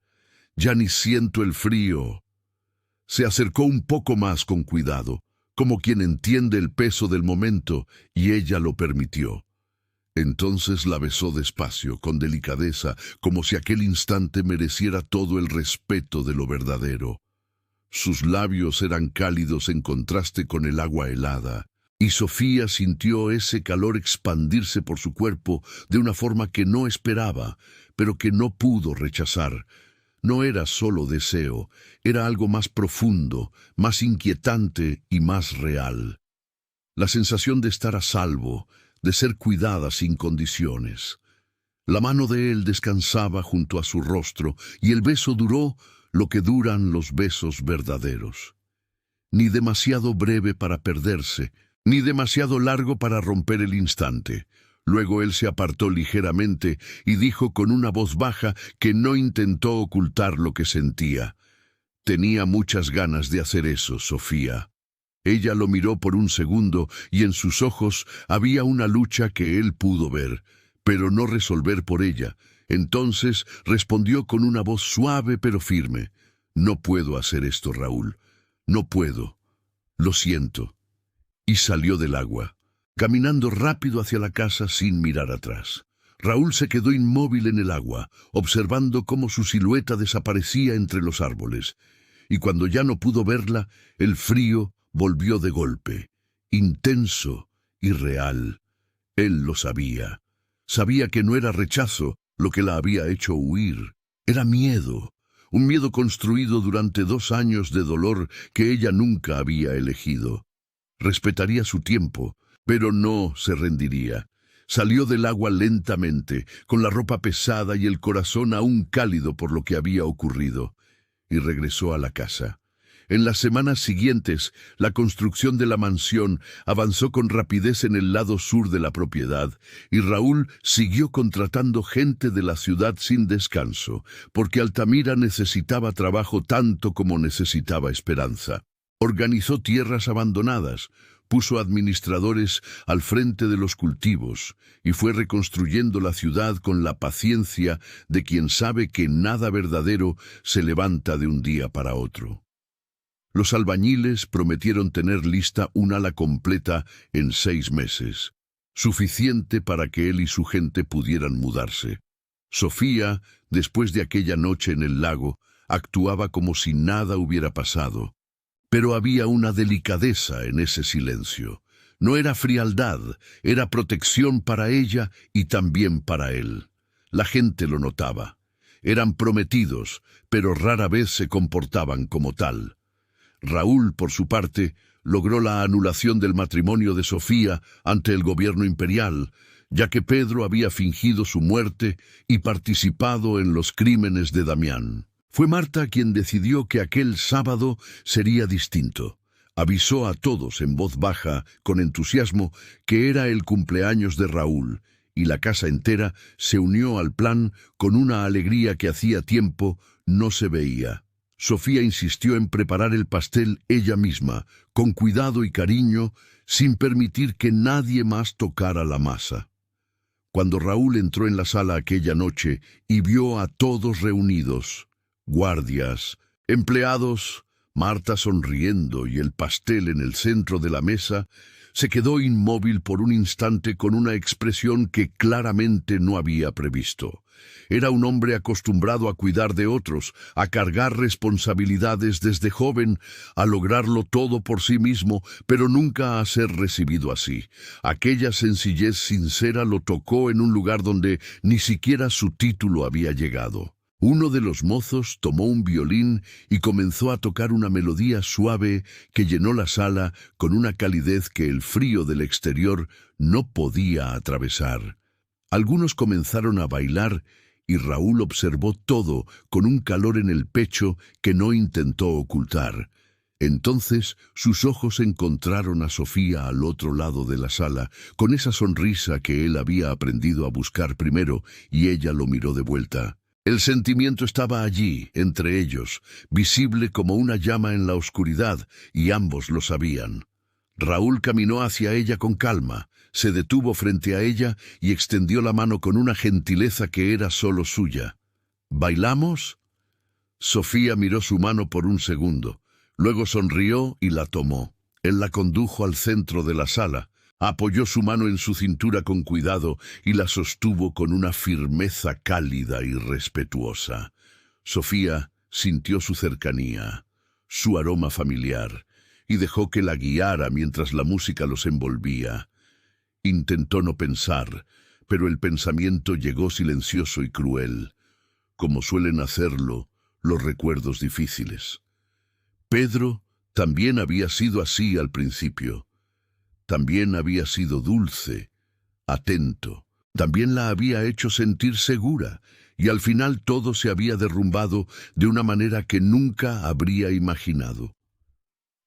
Ya ni siento el frío». Se acercó un poco más con cuidado, como quien entiende el peso del momento, y ella lo permitió. Entonces la besó despacio, con delicadeza, como si aquel instante mereciera todo el respeto de lo verdadero. Sus labios eran cálidos en contraste con el agua helada, y Sofía sintió ese calor expandirse por su cuerpo de una forma que no esperaba, pero que no pudo rechazar. No era solo deseo, era algo más profundo, más inquietante y más real. La sensación de estar a salvo, de ser cuidada sin condiciones. La mano de él descansaba junto a su rostro y el beso duró lo que duran los besos verdaderos. Ni demasiado breve para perderse, ni demasiado largo para romper el instante. Luego él se apartó ligeramente y dijo con una voz baja que no intentó ocultar lo que sentía: «Tenía muchas ganas de hacer eso, Sofía». Ella lo miró por un segundo y en sus ojos había una lucha que él pudo ver, pero no resolver por ella. Entonces respondió con una voz suave pero firme: «No puedo hacer esto, Raúl. No puedo. Lo siento». Y salió del agua. caminando rápido hacia la casa sin mirar atrás. Raúl se quedó inmóvil en el agua, observando cómo su silueta desaparecía entre los árboles. Y cuando ya no pudo verla, el frío volvió de golpe, intenso y real. Él lo sabía. Sabía que no era rechazo lo que la había hecho huir. Era miedo, un miedo construido durante 2 años de dolor que ella nunca había elegido. Respetaría su tiempo, pero no se rendiría. Salió del agua lentamente, con la ropa pesada y el corazón aún cálido por lo que había ocurrido, y regresó a la casa. En las semanas siguientes, la construcción de la mansión avanzó con rapidez en el lado sur de la propiedad, y Raúl siguió contratando gente de la ciudad sin descanso, porque Altamira necesitaba trabajo tanto como necesitaba esperanza. Organizó tierras abandonadas, puso administradores al frente de los cultivos y fue reconstruyendo la ciudad con la paciencia de quien sabe que nada verdadero se levanta de un día para otro. Los albañiles prometieron tener lista un ala completa en 6 meses, suficiente para que él y su gente pudieran mudarse. Sofía, después de aquella noche en el lago, actuaba como si nada hubiera pasado. Pero había una delicadeza en ese silencio. No era frialdad, era protección para ella y también para él. La gente lo notaba. Eran prometidos, pero rara vez se comportaban como tal. Raúl, por su parte, logró la anulación del matrimonio de Sofía ante el gobierno imperial, ya que Pedro había fingido su muerte y participado en los crímenes de Damián. Fue Marta quien decidió que aquel sábado sería distinto. Avisó a todos en voz baja, con entusiasmo, que era el cumpleaños de Raúl, y la casa entera se unió al plan con una alegría que hacía tiempo no se veía. Sofía insistió en preparar el pastel ella misma, con cuidado y cariño, sin permitir que nadie más tocara la masa. Cuando Raúl entró en la sala aquella noche y vio a todos reunidos, guardias, empleados, Marta sonriendo y el pastel en el centro de la mesa, se quedó inmóvil por un instante con una expresión que claramente no había previsto. Era un hombre acostumbrado a cuidar de otros, a cargar responsabilidades desde joven, a lograrlo todo por sí mismo, pero nunca a ser recibido así. Aquella sencillez sincera lo tocó en un lugar donde ni siquiera su título había llegado. Uno de los mozos tomó un violín y comenzó a tocar una melodía suave que llenó la sala con una calidez que el frío del exterior no podía atravesar. Algunos comenzaron a bailar y Raúl observó todo con un calor en el pecho que no intentó ocultar. Entonces sus ojos encontraron a Sofía al otro lado de la sala, con esa sonrisa que él había aprendido a buscar primero, y ella lo miró de vuelta. El sentimiento estaba allí, entre ellos, visible como una llama en la oscuridad, y ambos lo sabían. Raúl caminó hacia ella con calma, se detuvo frente a ella y extendió la mano con una gentileza que era solo suya. ¿Bailamos? Sofía miró su mano por un segundo, luego sonrió y la tomó. Él la condujo al centro de la sala. Apoyó su mano en su cintura con cuidado y la sostuvo con una firmeza cálida y respetuosa. Sofía sintió su cercanía, su aroma familiar, y dejó que la guiara mientras la música los envolvía. Intentó no pensar, pero el pensamiento llegó silencioso y cruel, como suelen hacerlo los recuerdos difíciles. Pedro también había sido así al principio. También había sido dulce, atento. También la había hecho sentir segura, y al final todo se había derrumbado de una manera que nunca habría imaginado.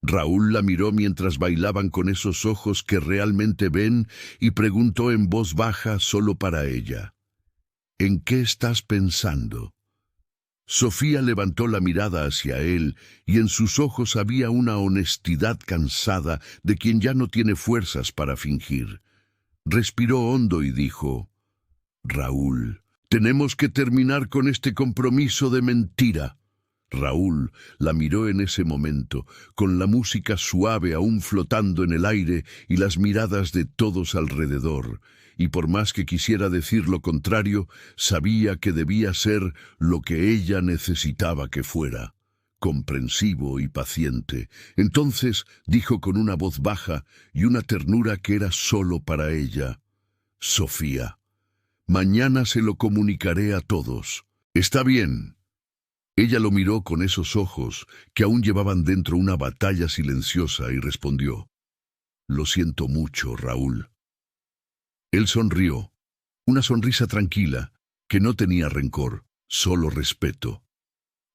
Raúl la miró mientras bailaban con esos ojos que realmente ven y preguntó en voz baja solo para ella: ¿En qué estás pensando? Sofía levantó la mirada hacia él y en sus ojos había una honestidad cansada de quien ya no tiene fuerzas para fingir. Respiró hondo y dijo: Raúl, tenemos que terminar con este compromiso de mentira. Raúl la miró en ese momento, con la música suave aún flotando en el aire y las miradas de todos alrededor, y por más que quisiera decir lo contrario, sabía que debía ser lo que ella necesitaba que fuera, comprensivo y paciente. Entonces dijo con una voz baja y una ternura que era solo para ella: «Sofía, mañana se lo comunicaré a todos. ¿Está bien?». Ella lo miró con esos ojos que aún llevaban dentro una batalla silenciosa y respondió: «Lo siento mucho, Raúl». Él sonrió, una sonrisa tranquila, que no tenía rencor, solo respeto.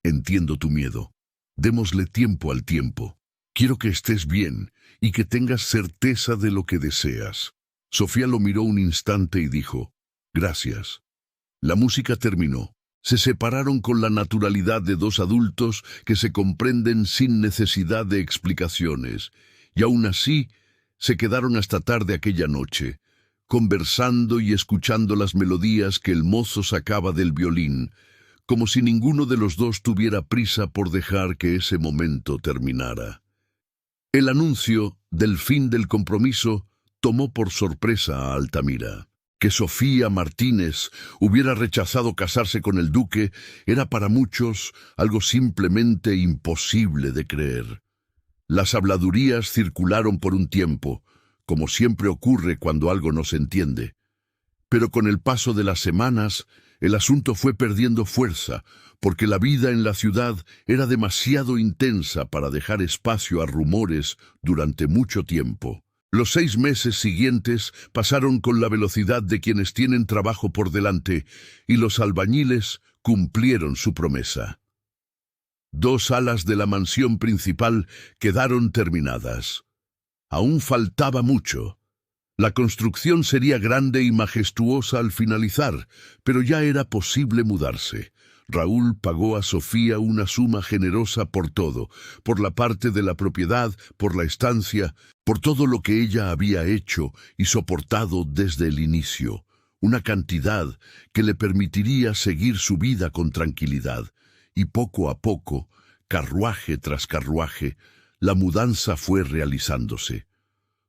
«Entiendo tu miedo. Démosle tiempo al tiempo. Quiero que estés bien y que tengas certeza de lo que deseas». Sofía lo miró un instante y dijo: «Gracias». La música terminó. Se separaron con la naturalidad de dos adultos que se comprenden sin necesidad de explicaciones, y aún así se quedaron hasta tarde aquella noche, conversando y escuchando las melodías que el mozo sacaba del violín, como si ninguno de los dos tuviera prisa por dejar que ese momento terminara. El anuncio del fin del compromiso tomó por sorpresa a Altamira. Que Sofía Martínez hubiera rechazado casarse con el duque era para muchos algo simplemente imposible de creer. Las habladurías circularon por un tiempo, como siempre ocurre cuando algo no se entiende. Pero con el paso de las semanas, el asunto fue perdiendo fuerza, porque la vida en la ciudad era demasiado intensa para dejar espacio a rumores durante mucho tiempo. Los 6 meses siguientes pasaron con la velocidad de quienes tienen trabajo por delante, y los albañiles cumplieron su promesa. 2 alas de la mansión principal quedaron terminadas. Aún faltaba mucho. La construcción sería grande y majestuosa al finalizar, pero ya era posible mudarse. Raúl pagó a Sofía una suma generosa por todo, por la parte de la propiedad, por la estancia, por todo lo que ella había hecho y soportado desde el inicio, una cantidad que le permitiría seguir su vida con tranquilidad. Y poco a poco, carruaje tras carruaje, la mudanza fue realizándose.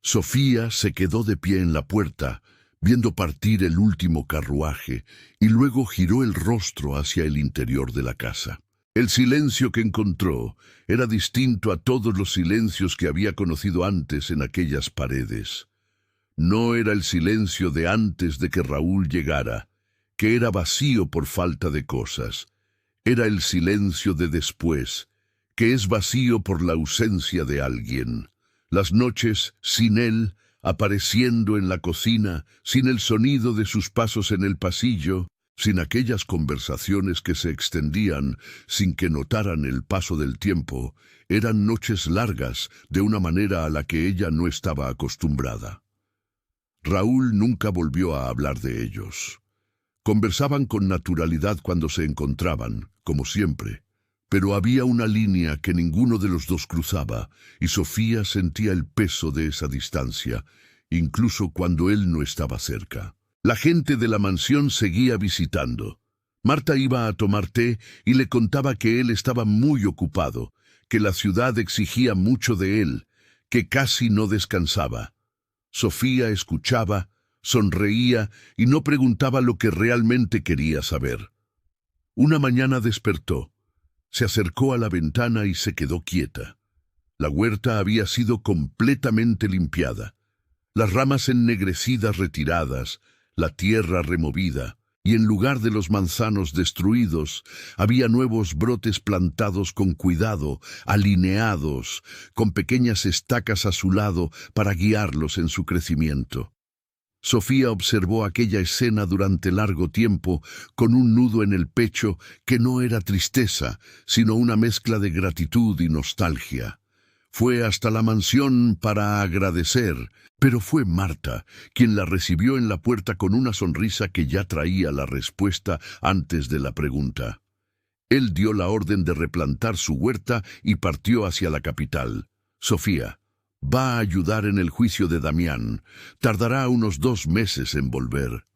Sofía se quedó de pie en la puerta, viendo partir el último carruaje, y luego giró el rostro hacia el interior de la casa. El silencio que encontró era distinto a todos los silencios que había conocido antes en aquellas paredes. No era el silencio de antes de que Raúl llegara, que era vacío por falta de cosas. Era el silencio de después, que es vacío por la ausencia de alguien. Las noches sin él, apareciendo en la cocina, sin el sonido de sus pasos en el pasillo, sin aquellas conversaciones que se extendían sin que notaran el paso del tiempo, eran noches largas de una manera a la que ella no estaba acostumbrada. Raúl nunca volvió a hablar de ellos. Conversaban con naturalidad cuando se encontraban, como siempre, pero había una línea que ninguno de los dos cruzaba, y Sofía sentía el peso de esa distancia, incluso cuando él no estaba cerca. La gente de la mansión seguía visitando. Marta iba a tomar té y le contaba que él estaba muy ocupado, que la ciudad exigía mucho de él, que casi no descansaba. Sofía escuchaba, sonreía y no preguntaba lo que realmente quería saber. Una mañana despertó. Se acercó a la ventana y se quedó quieta. La huerta había sido completamente limpiada. Las ramas ennegrecidas retiradas, la tierra removida, y en lugar de los manzanos destruidos, había nuevos brotes plantados con cuidado, alineados, con pequeñas estacas a su lado para guiarlos en su crecimiento. Sofía observó aquella escena durante largo tiempo con un nudo en el pecho que no era tristeza, sino una mezcla de gratitud y nostalgia. Fue hasta la mansión para agradecer, pero fue Marta quien la recibió en la puerta con una sonrisa que ya traía la respuesta antes de la pregunta. Él dio la orden de replantar su huerta y partió hacia la capital. Sofía va a ayudar en el juicio de Damián. Tardará unos 2 meses en volver.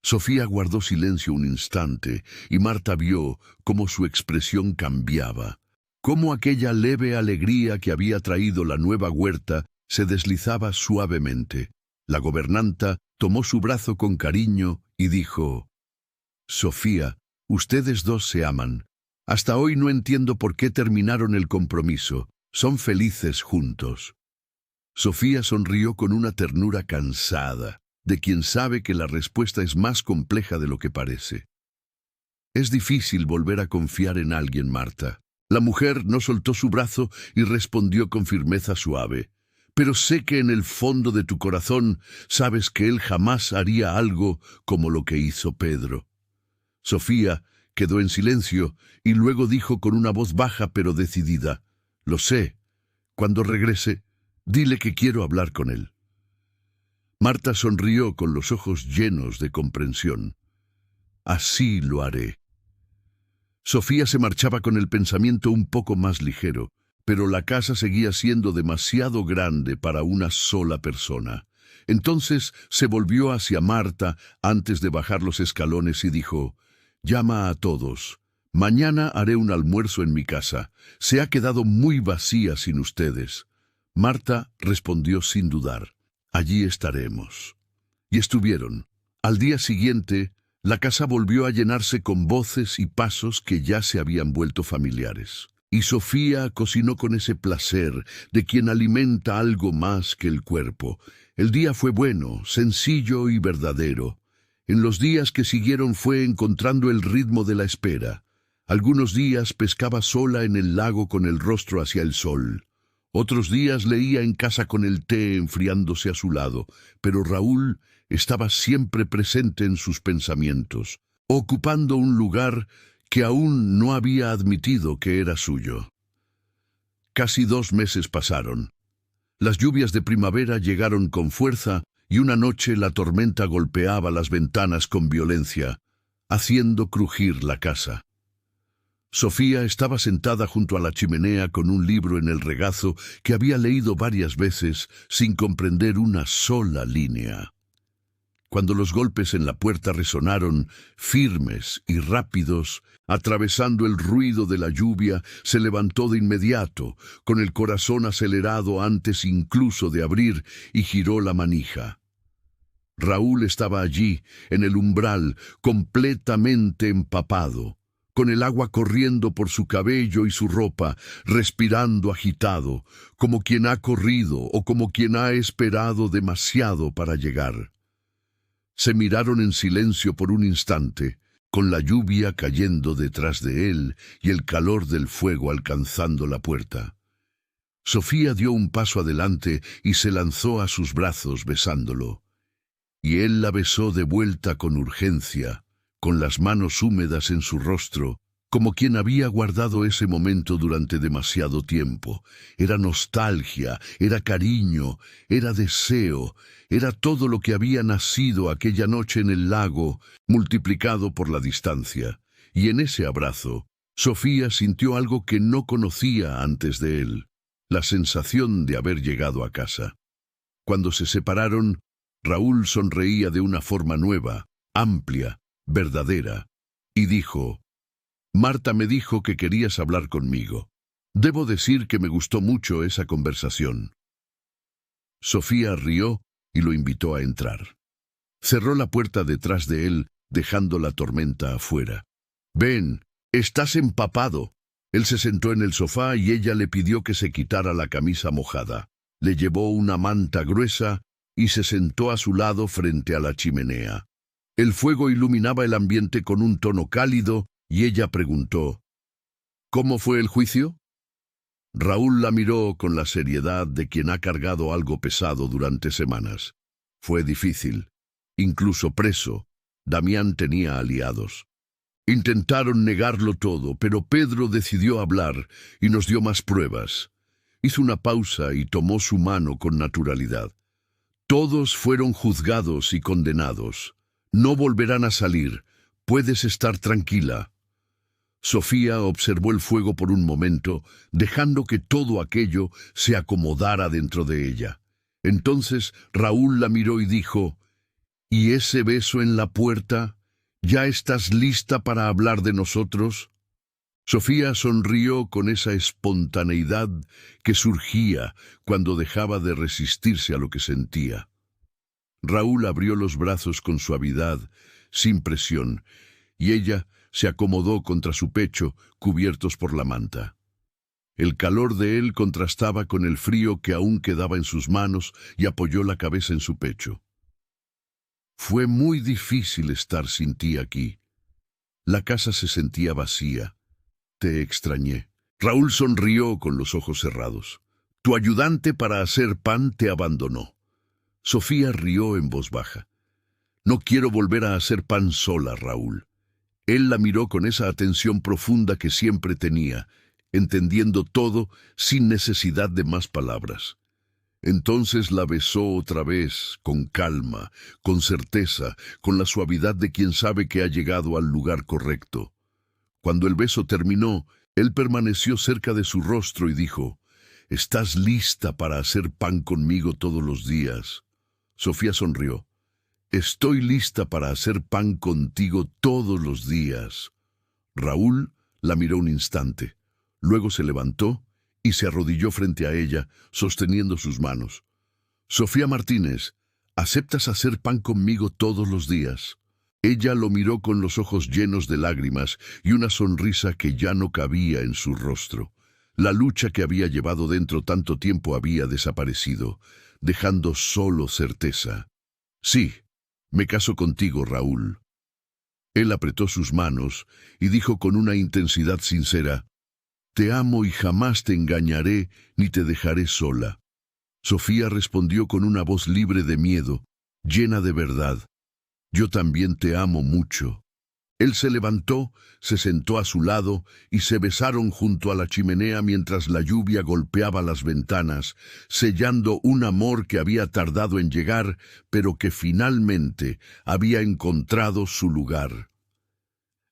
Sofía guardó silencio un instante, y Marta vio cómo su expresión cambiaba, cómo aquella leve alegría que había traído la nueva huerta se deslizaba suavemente. La gobernanta tomó su brazo con cariño y dijo: «Sofía, ustedes dos se aman. Hasta hoy no entiendo por qué terminaron el compromiso. Son felices juntos». Sofía sonrió con una ternura cansada, de quien sabe que la respuesta es más compleja de lo que parece. «Es difícil volver a confiar en alguien, Marta». La mujer no soltó su brazo y respondió con firmeza suave: «Pero sé que en el fondo de tu corazón sabes que él jamás haría algo como lo que hizo Pedro». Sofía quedó en silencio y luego dijo con una voz baja pero decidida: «Lo sé. Cuando regrese, dile que quiero hablar con él». Marta sonrió con los ojos llenos de comprensión. «Así lo haré». Sofía se marchaba con el pensamiento un poco más ligero, pero la casa seguía siendo demasiado grande para una sola persona. Entonces se volvió hacia Marta antes de bajar los escalones y dijo: «Llama a todos. Mañana haré un almuerzo en mi casa. Se ha quedado muy vacía sin ustedes». Marta respondió sin dudar: «Allí estaremos». Y estuvieron. Al día siguiente, la casa volvió a llenarse con voces y pasos que ya se habían vuelto familiares. Y Sofía cocinó con ese placer de quien alimenta algo más que el cuerpo. El día fue bueno, sencillo y verdadero. En los días que siguieron fue encontrando el ritmo de la espera. Algunos días pescaba sola en el lago con el rostro hacia el sol. Otros días leía en casa con el té enfriándose a su lado, pero Raúl estaba siempre presente en sus pensamientos, ocupando un lugar que aún no había admitido que era suyo. Casi 2 meses pasaron. Las lluvias de primavera llegaron con fuerza y una noche la tormenta golpeaba las ventanas con violencia, haciendo crujir la casa. Sofía estaba sentada junto a la chimenea con un libro en el regazo que había leído varias veces sin comprender una sola línea. Cuando los golpes en la puerta resonaron, firmes y rápidos, atravesando el ruido de la lluvia, se levantó de inmediato, con el corazón acelerado antes incluso de abrir, y giró la manija. Raúl estaba allí, en el umbral, completamente empapado, con el agua corriendo por su cabello y su ropa, respirando agitado, como quien ha corrido o como quien ha esperado demasiado para llegar. Se miraron en silencio por un instante, con la lluvia cayendo detrás de él y el calor del fuego alcanzando la puerta. Sofía dio un paso adelante y se lanzó a sus brazos besándolo. Y él la besó de vuelta con urgencia, con las manos húmedas en su rostro, como quien había guardado ese momento durante demasiado tiempo. Era nostalgia, era cariño, era deseo, era todo lo que había nacido aquella noche en el lago, multiplicado por la distancia. Y en ese abrazo, Sofía sintió algo que no conocía antes de él, la sensación de haber llegado a casa. Cuando se separaron, Raúl sonreía de una forma nueva, amplia, verdadera, y dijo: «Marta me dijo que querías hablar conmigo. Debo decir que me gustó mucho esa conversación». Sofía rió y lo invitó a entrar. Cerró la puerta detrás de él, dejando la tormenta afuera. «Ven, estás empapado». Él se sentó en el sofá y ella le pidió que se quitara la camisa mojada. Le llevó una manta gruesa y se sentó a su lado frente a la chimenea. El fuego iluminaba el ambiente con un tono cálido y ella preguntó: «¿Cómo fue el juicio?». Raúl la miró con la seriedad de quien ha cargado algo pesado durante semanas. «Fue difícil. Incluso preso, Damián tenía aliados. Intentaron negarlo todo, pero Pedro decidió hablar y nos dio más pruebas». Hizo una pausa y tomó su mano con naturalidad. «Todos fueron juzgados y condenados. No volverán a salir. Puedes estar tranquila». Sofía observó el fuego por un momento, dejando que todo aquello se acomodara dentro de ella. Entonces Raúl la miró y dijo: ¿Y ese beso en la puerta? ¿Ya estás lista para hablar de nosotros? Sofía sonrió con esa espontaneidad que surgía cuando dejaba de resistirse a lo que sentía. Raúl abrió los brazos con suavidad, sin presión, y ella se acomodó contra su pecho, cubiertos por la manta. El calor de él contrastaba con el frío que aún quedaba en sus manos y apoyó la cabeza en su pecho. Fue muy difícil estar sin ti aquí. La casa se sentía vacía. Te extrañé. Raúl sonrió con los ojos cerrados. Tu ayudante para hacer pan te abandonó. Sofía rió en voz baja. No quiero volver a hacer pan sola, Raúl. Él la miró con esa atención profunda que siempre tenía, entendiendo todo sin necesidad de más palabras. Entonces la besó otra vez, con calma, con certeza, con la suavidad de quien sabe que ha llegado al lugar correcto. Cuando el beso terminó, él permaneció cerca de su rostro y dijo, «¿Estás lista para hacer pan conmigo todos los días?» Sofía sonrió. «Estoy lista para hacer pan contigo todos los días». Raúl la miró un instante. Luego se levantó y se arrodilló frente a ella, sosteniendo sus manos. «Sofía Martínez, ¿aceptas hacer pan conmigo todos los días?» Ella lo miró con los ojos llenos de lágrimas y una sonrisa que ya no cabía en su rostro. La lucha que había llevado dentro tanto tiempo había desaparecido, dejando solo certeza. «Sí, me caso contigo, Raúl». Él apretó sus manos y dijo con una intensidad sincera, «Te amo y jamás te engañaré ni te dejaré sola». Sofía respondió con una voz libre de miedo, llena de verdad, «Yo también te amo mucho». Él se levantó, se sentó a su lado y se besaron junto a la chimenea mientras la lluvia golpeaba las ventanas, sellando un amor que había tardado en llegar, pero que finalmente había encontrado su lugar.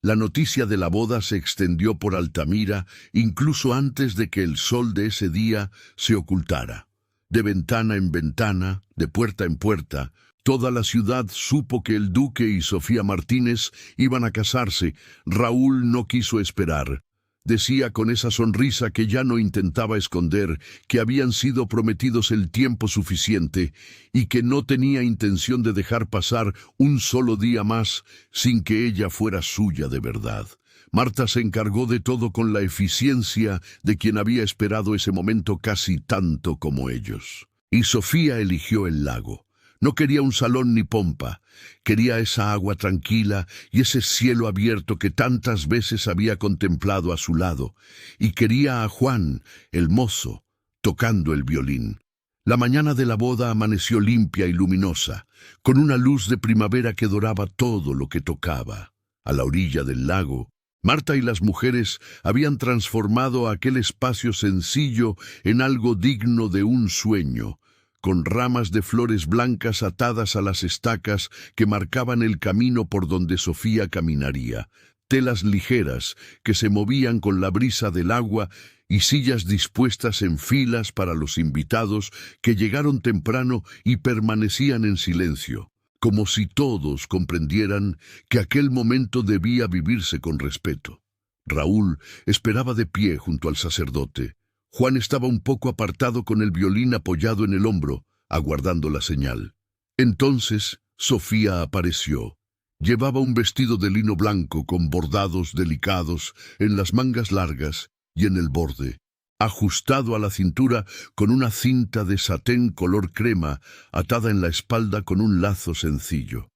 La noticia de la boda se extendió por Altamira incluso antes de que el sol de ese día se ocultara. De ventana en ventana, de puerta en puerta, toda la ciudad supo que el duque y Sofía Martínez iban a casarse. Raúl no quiso esperar. Decía con esa sonrisa que ya no intentaba esconder que habían sido prometidos el tiempo suficiente y que no tenía intención de dejar pasar un solo día más sin que ella fuera suya de verdad. Marta se encargó de todo con la eficiencia de quien había esperado ese momento casi tanto como ellos. Y Sofía eligió el lago. No quería un salón ni pompa, quería esa agua tranquila y ese cielo abierto que tantas veces había contemplado a su lado, y quería a Juan, el mozo, tocando el violín. La mañana de la boda amaneció limpia y luminosa, con una luz de primavera que doraba todo lo que tocaba. A la orilla del lago, Marta y las mujeres habían transformado aquel espacio sencillo en algo digno de un sueño, con ramas de flores blancas atadas a las estacas que marcaban el camino por donde Sofía caminaría, telas ligeras que se movían con la brisa del agua y sillas dispuestas en filas para los invitados que llegaron temprano y permanecían en silencio, como si todos comprendieran que aquel momento debía vivirse con respeto. Raúl esperaba de pie junto al sacerdote. Juan estaba un poco apartado con el violín apoyado en el hombro, aguardando la señal. Entonces Sofía apareció. Llevaba un vestido de lino blanco con bordados delicados en las mangas largas y en el borde, ajustado a la cintura con una cinta de satén color crema atada en la espalda con un lazo sencillo.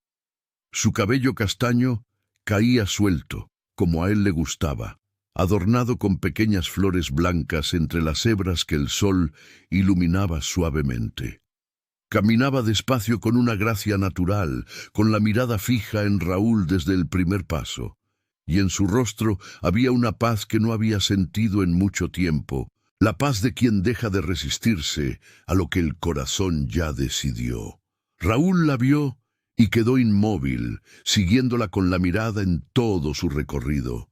Su cabello castaño caía suelto, como a él le gustaba, adornado con pequeñas flores blancas entre las hebras que el sol iluminaba suavemente. Caminaba despacio con una gracia natural, con la mirada fija en Raúl desde el primer paso, y en su rostro había una paz que no había sentido en mucho tiempo, la paz de quien deja de resistirse a lo que el corazón ya decidió. Raúl la vio y quedó inmóvil, siguiéndola con la mirada en todo su recorrido.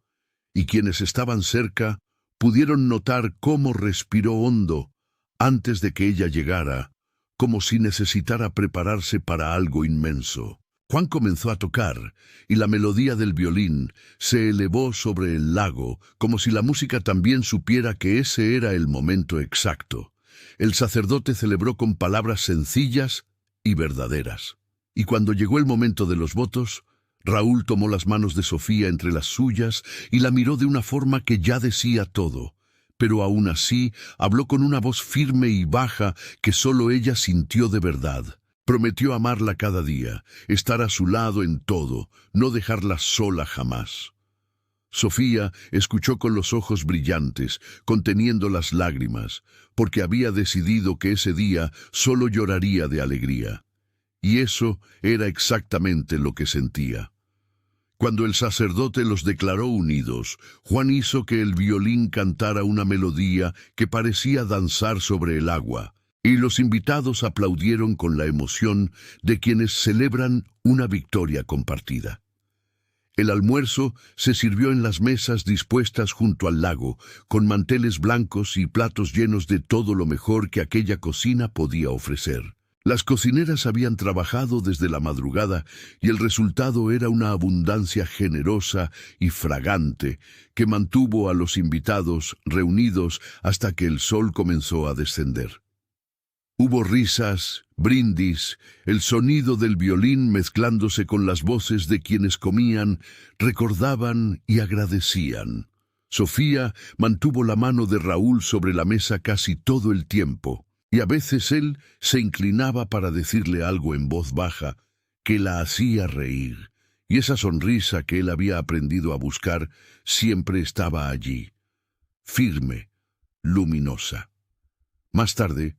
Y quienes estaban cerca pudieron notar cómo respiró hondo antes de que ella llegara, como si necesitara prepararse para algo inmenso. Juan comenzó a tocar, y la melodía del violín se elevó sobre el lago, como si la música también supiera que ese era el momento exacto. El sacerdote celebró con palabras sencillas y verdaderas. Y cuando llegó el momento de los votos, Raúl tomó las manos de Sofía entre las suyas y la miró de una forma que ya decía todo, pero aún así habló con una voz firme y baja que solo ella sintió de verdad. Prometió amarla cada día, estar a su lado en todo, no dejarla sola jamás. Sofía escuchó con los ojos brillantes, conteniendo las lágrimas, porque había decidido que ese día solo lloraría de alegría. Y eso era exactamente lo que sentía. Cuando el sacerdote los declaró unidos, Juan hizo que el violín cantara una melodía que parecía danzar sobre el agua, y los invitados aplaudieron con la emoción de quienes celebran una victoria compartida. El almuerzo se sirvió en las mesas dispuestas junto al lago, con manteles blancos y platos llenos de todo lo mejor que aquella cocina podía ofrecer. Las cocineras habían trabajado desde la madrugada y el resultado era una abundancia generosa y fragante que mantuvo a los invitados reunidos hasta que el sol comenzó a descender. Hubo risas, brindis, el sonido del violín mezclándose con las voces de quienes comían, recordaban y agradecían. Sofía mantuvo la mano de Raúl sobre la mesa casi todo el tiempo, y a veces él se inclinaba para decirle algo en voz baja que la hacía reír, y esa sonrisa que él había aprendido a buscar siempre estaba allí, firme, luminosa. Más tarde,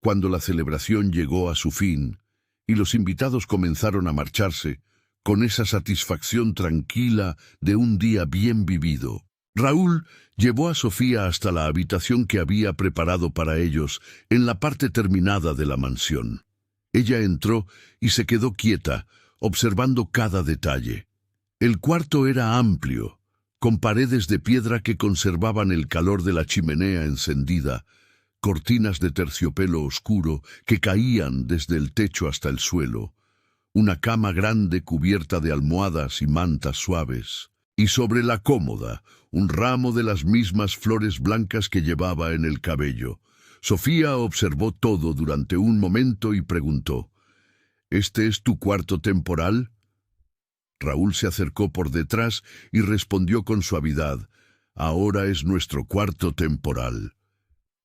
cuando la celebración llegó a su fin y los invitados comenzaron a marcharse, con esa satisfacción tranquila de un día bien vivido, Raúl llevó a Sofía hasta la habitación que había preparado para ellos en la parte terminada de la mansión. Ella entró y se quedó quieta, observando cada detalle. El cuarto era amplio, con paredes de piedra que conservaban el calor de la chimenea encendida, cortinas de terciopelo oscuro que caían desde el techo hasta el suelo, una cama grande cubierta de almohadas y mantas suaves, y sobre la cómoda un ramo de las mismas flores blancas que llevaba en el cabello. Sofía observó todo durante un momento y preguntó, ¿este es tu cuarto temporal? Raúl se acercó por detrás y respondió con suavidad, ahora es nuestro cuarto temporal.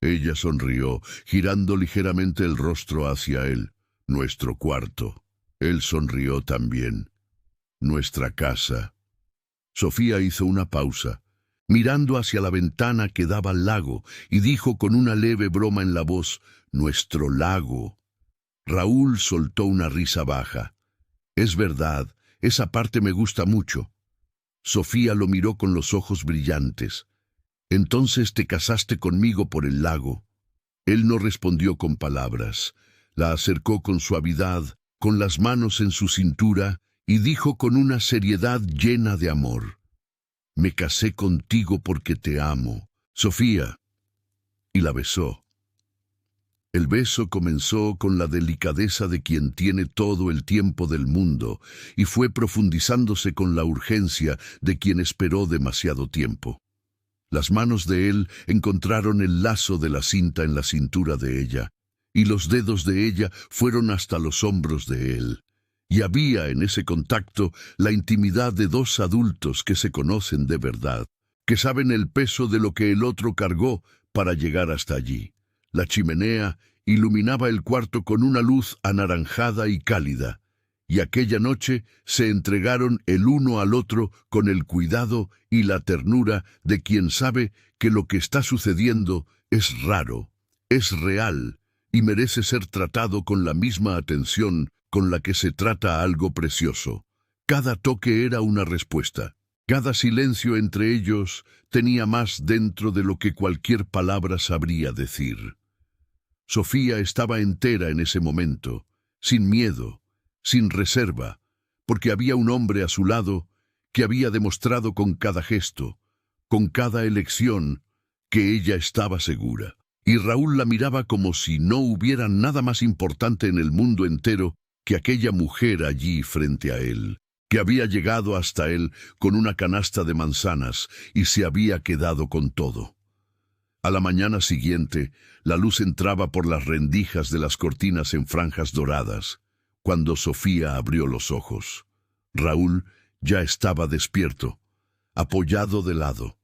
Ella sonrió, girando ligeramente el rostro hacia él. Nuestro cuarto. Él sonrió también. Nuestra casa. Sofía hizo una pausa, mirando hacia la ventana que daba al lago, y dijo con una leve broma en la voz, nuestro lago. Raúl soltó una risa baja. Es verdad, esa parte me gusta mucho. Sofía lo miró con los ojos brillantes. Entonces te casaste conmigo por el lago. Él no respondió con palabras. La acercó con suavidad, con las manos en su cintura, y dijo con una seriedad llena de amor, me casé contigo porque te amo, Sofía. Y la besó. El beso comenzó con la delicadeza de quien tiene todo el tiempo del mundo, y fue profundizándose con la urgencia de quien esperó demasiado tiempo. Las manos de él encontraron el lazo de la cinta en la cintura de ella, y los dedos de ella fueron hasta los hombros de él. Y había en ese contacto la intimidad de dos adultos que se conocen de verdad, que saben el peso de lo que el otro cargó para llegar hasta allí. La chimenea iluminaba el cuarto con una luz anaranjada y cálida, y aquella noche se entregaron el uno al otro con el cuidado y la ternura de quien sabe que lo que está sucediendo es raro, es real, y merece ser tratado con la misma atención con la que se trata algo precioso. Cada toque era una respuesta. Cada silencio entre ellos tenía más dentro de lo que cualquier palabra sabría decir. Sofía estaba entera en ese momento, sin miedo, sin reserva, porque había un hombre a su lado que había demostrado con cada gesto, con cada elección, que ella estaba segura. Y Raúl la miraba como si no hubiera nada más importante en el mundo entero que aquella mujer allí frente a él, que había llegado hasta él con una canasta de manzanas y se había quedado con todo. A la mañana siguiente, la luz entraba por las rendijas de las cortinas en franjas doradas, cuando Sofía abrió los ojos. Raúl ya estaba despierto, apoyado de lado,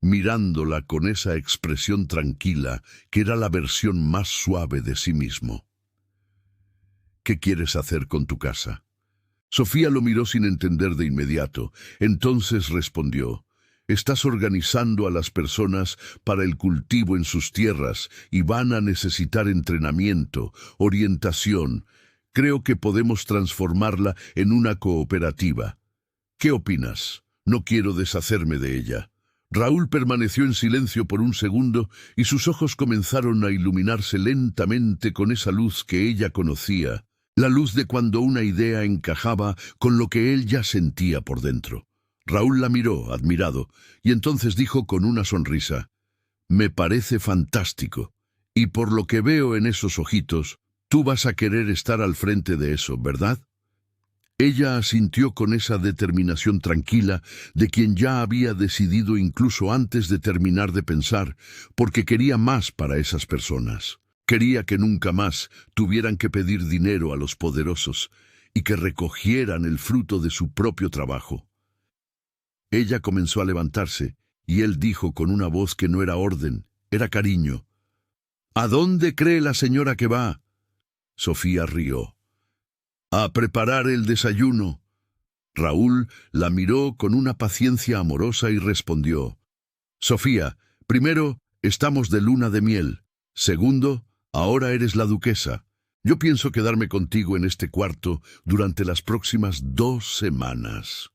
mirándola con esa expresión tranquila que era la versión más suave de sí mismo. ¿Qué quieres hacer con tu casa? Sofía lo miró sin entender de inmediato. Entonces respondió: estás organizando a las personas para el cultivo en sus tierras y van a necesitar entrenamiento, orientación. Creo que podemos transformarla en una cooperativa. ¿Qué opinas? No quiero deshacerme de ella. Raúl permaneció en silencio por un segundo y sus ojos comenzaron a iluminarse lentamente con esa luz que ella conocía, la luz de cuando una idea encajaba con lo que él ya sentía por dentro. Raúl la miró, admirado, y entonces dijo con una sonrisa: me parece fantástico, y por lo que veo en esos ojitos, tú vas a querer estar al frente de eso, ¿verdad? Ella asintió con esa determinación tranquila de quien ya había decidido incluso antes de terminar de pensar, porque quería más para esas personas. Quería que nunca más tuvieran que pedir dinero a los poderosos y que recogieran el fruto de su propio trabajo. Ella comenzó a levantarse, y él dijo con una voz que no era orden, era cariño: ¿a dónde cree la señora que va? Sofía rió. A preparar el desayuno. Raúl la miró con una paciencia amorosa y respondió: Sofía, primero, estamos de luna de miel. Segundo, ahora eres la duquesa. Yo pienso quedarme contigo en este cuarto durante las próximas 2 semanas.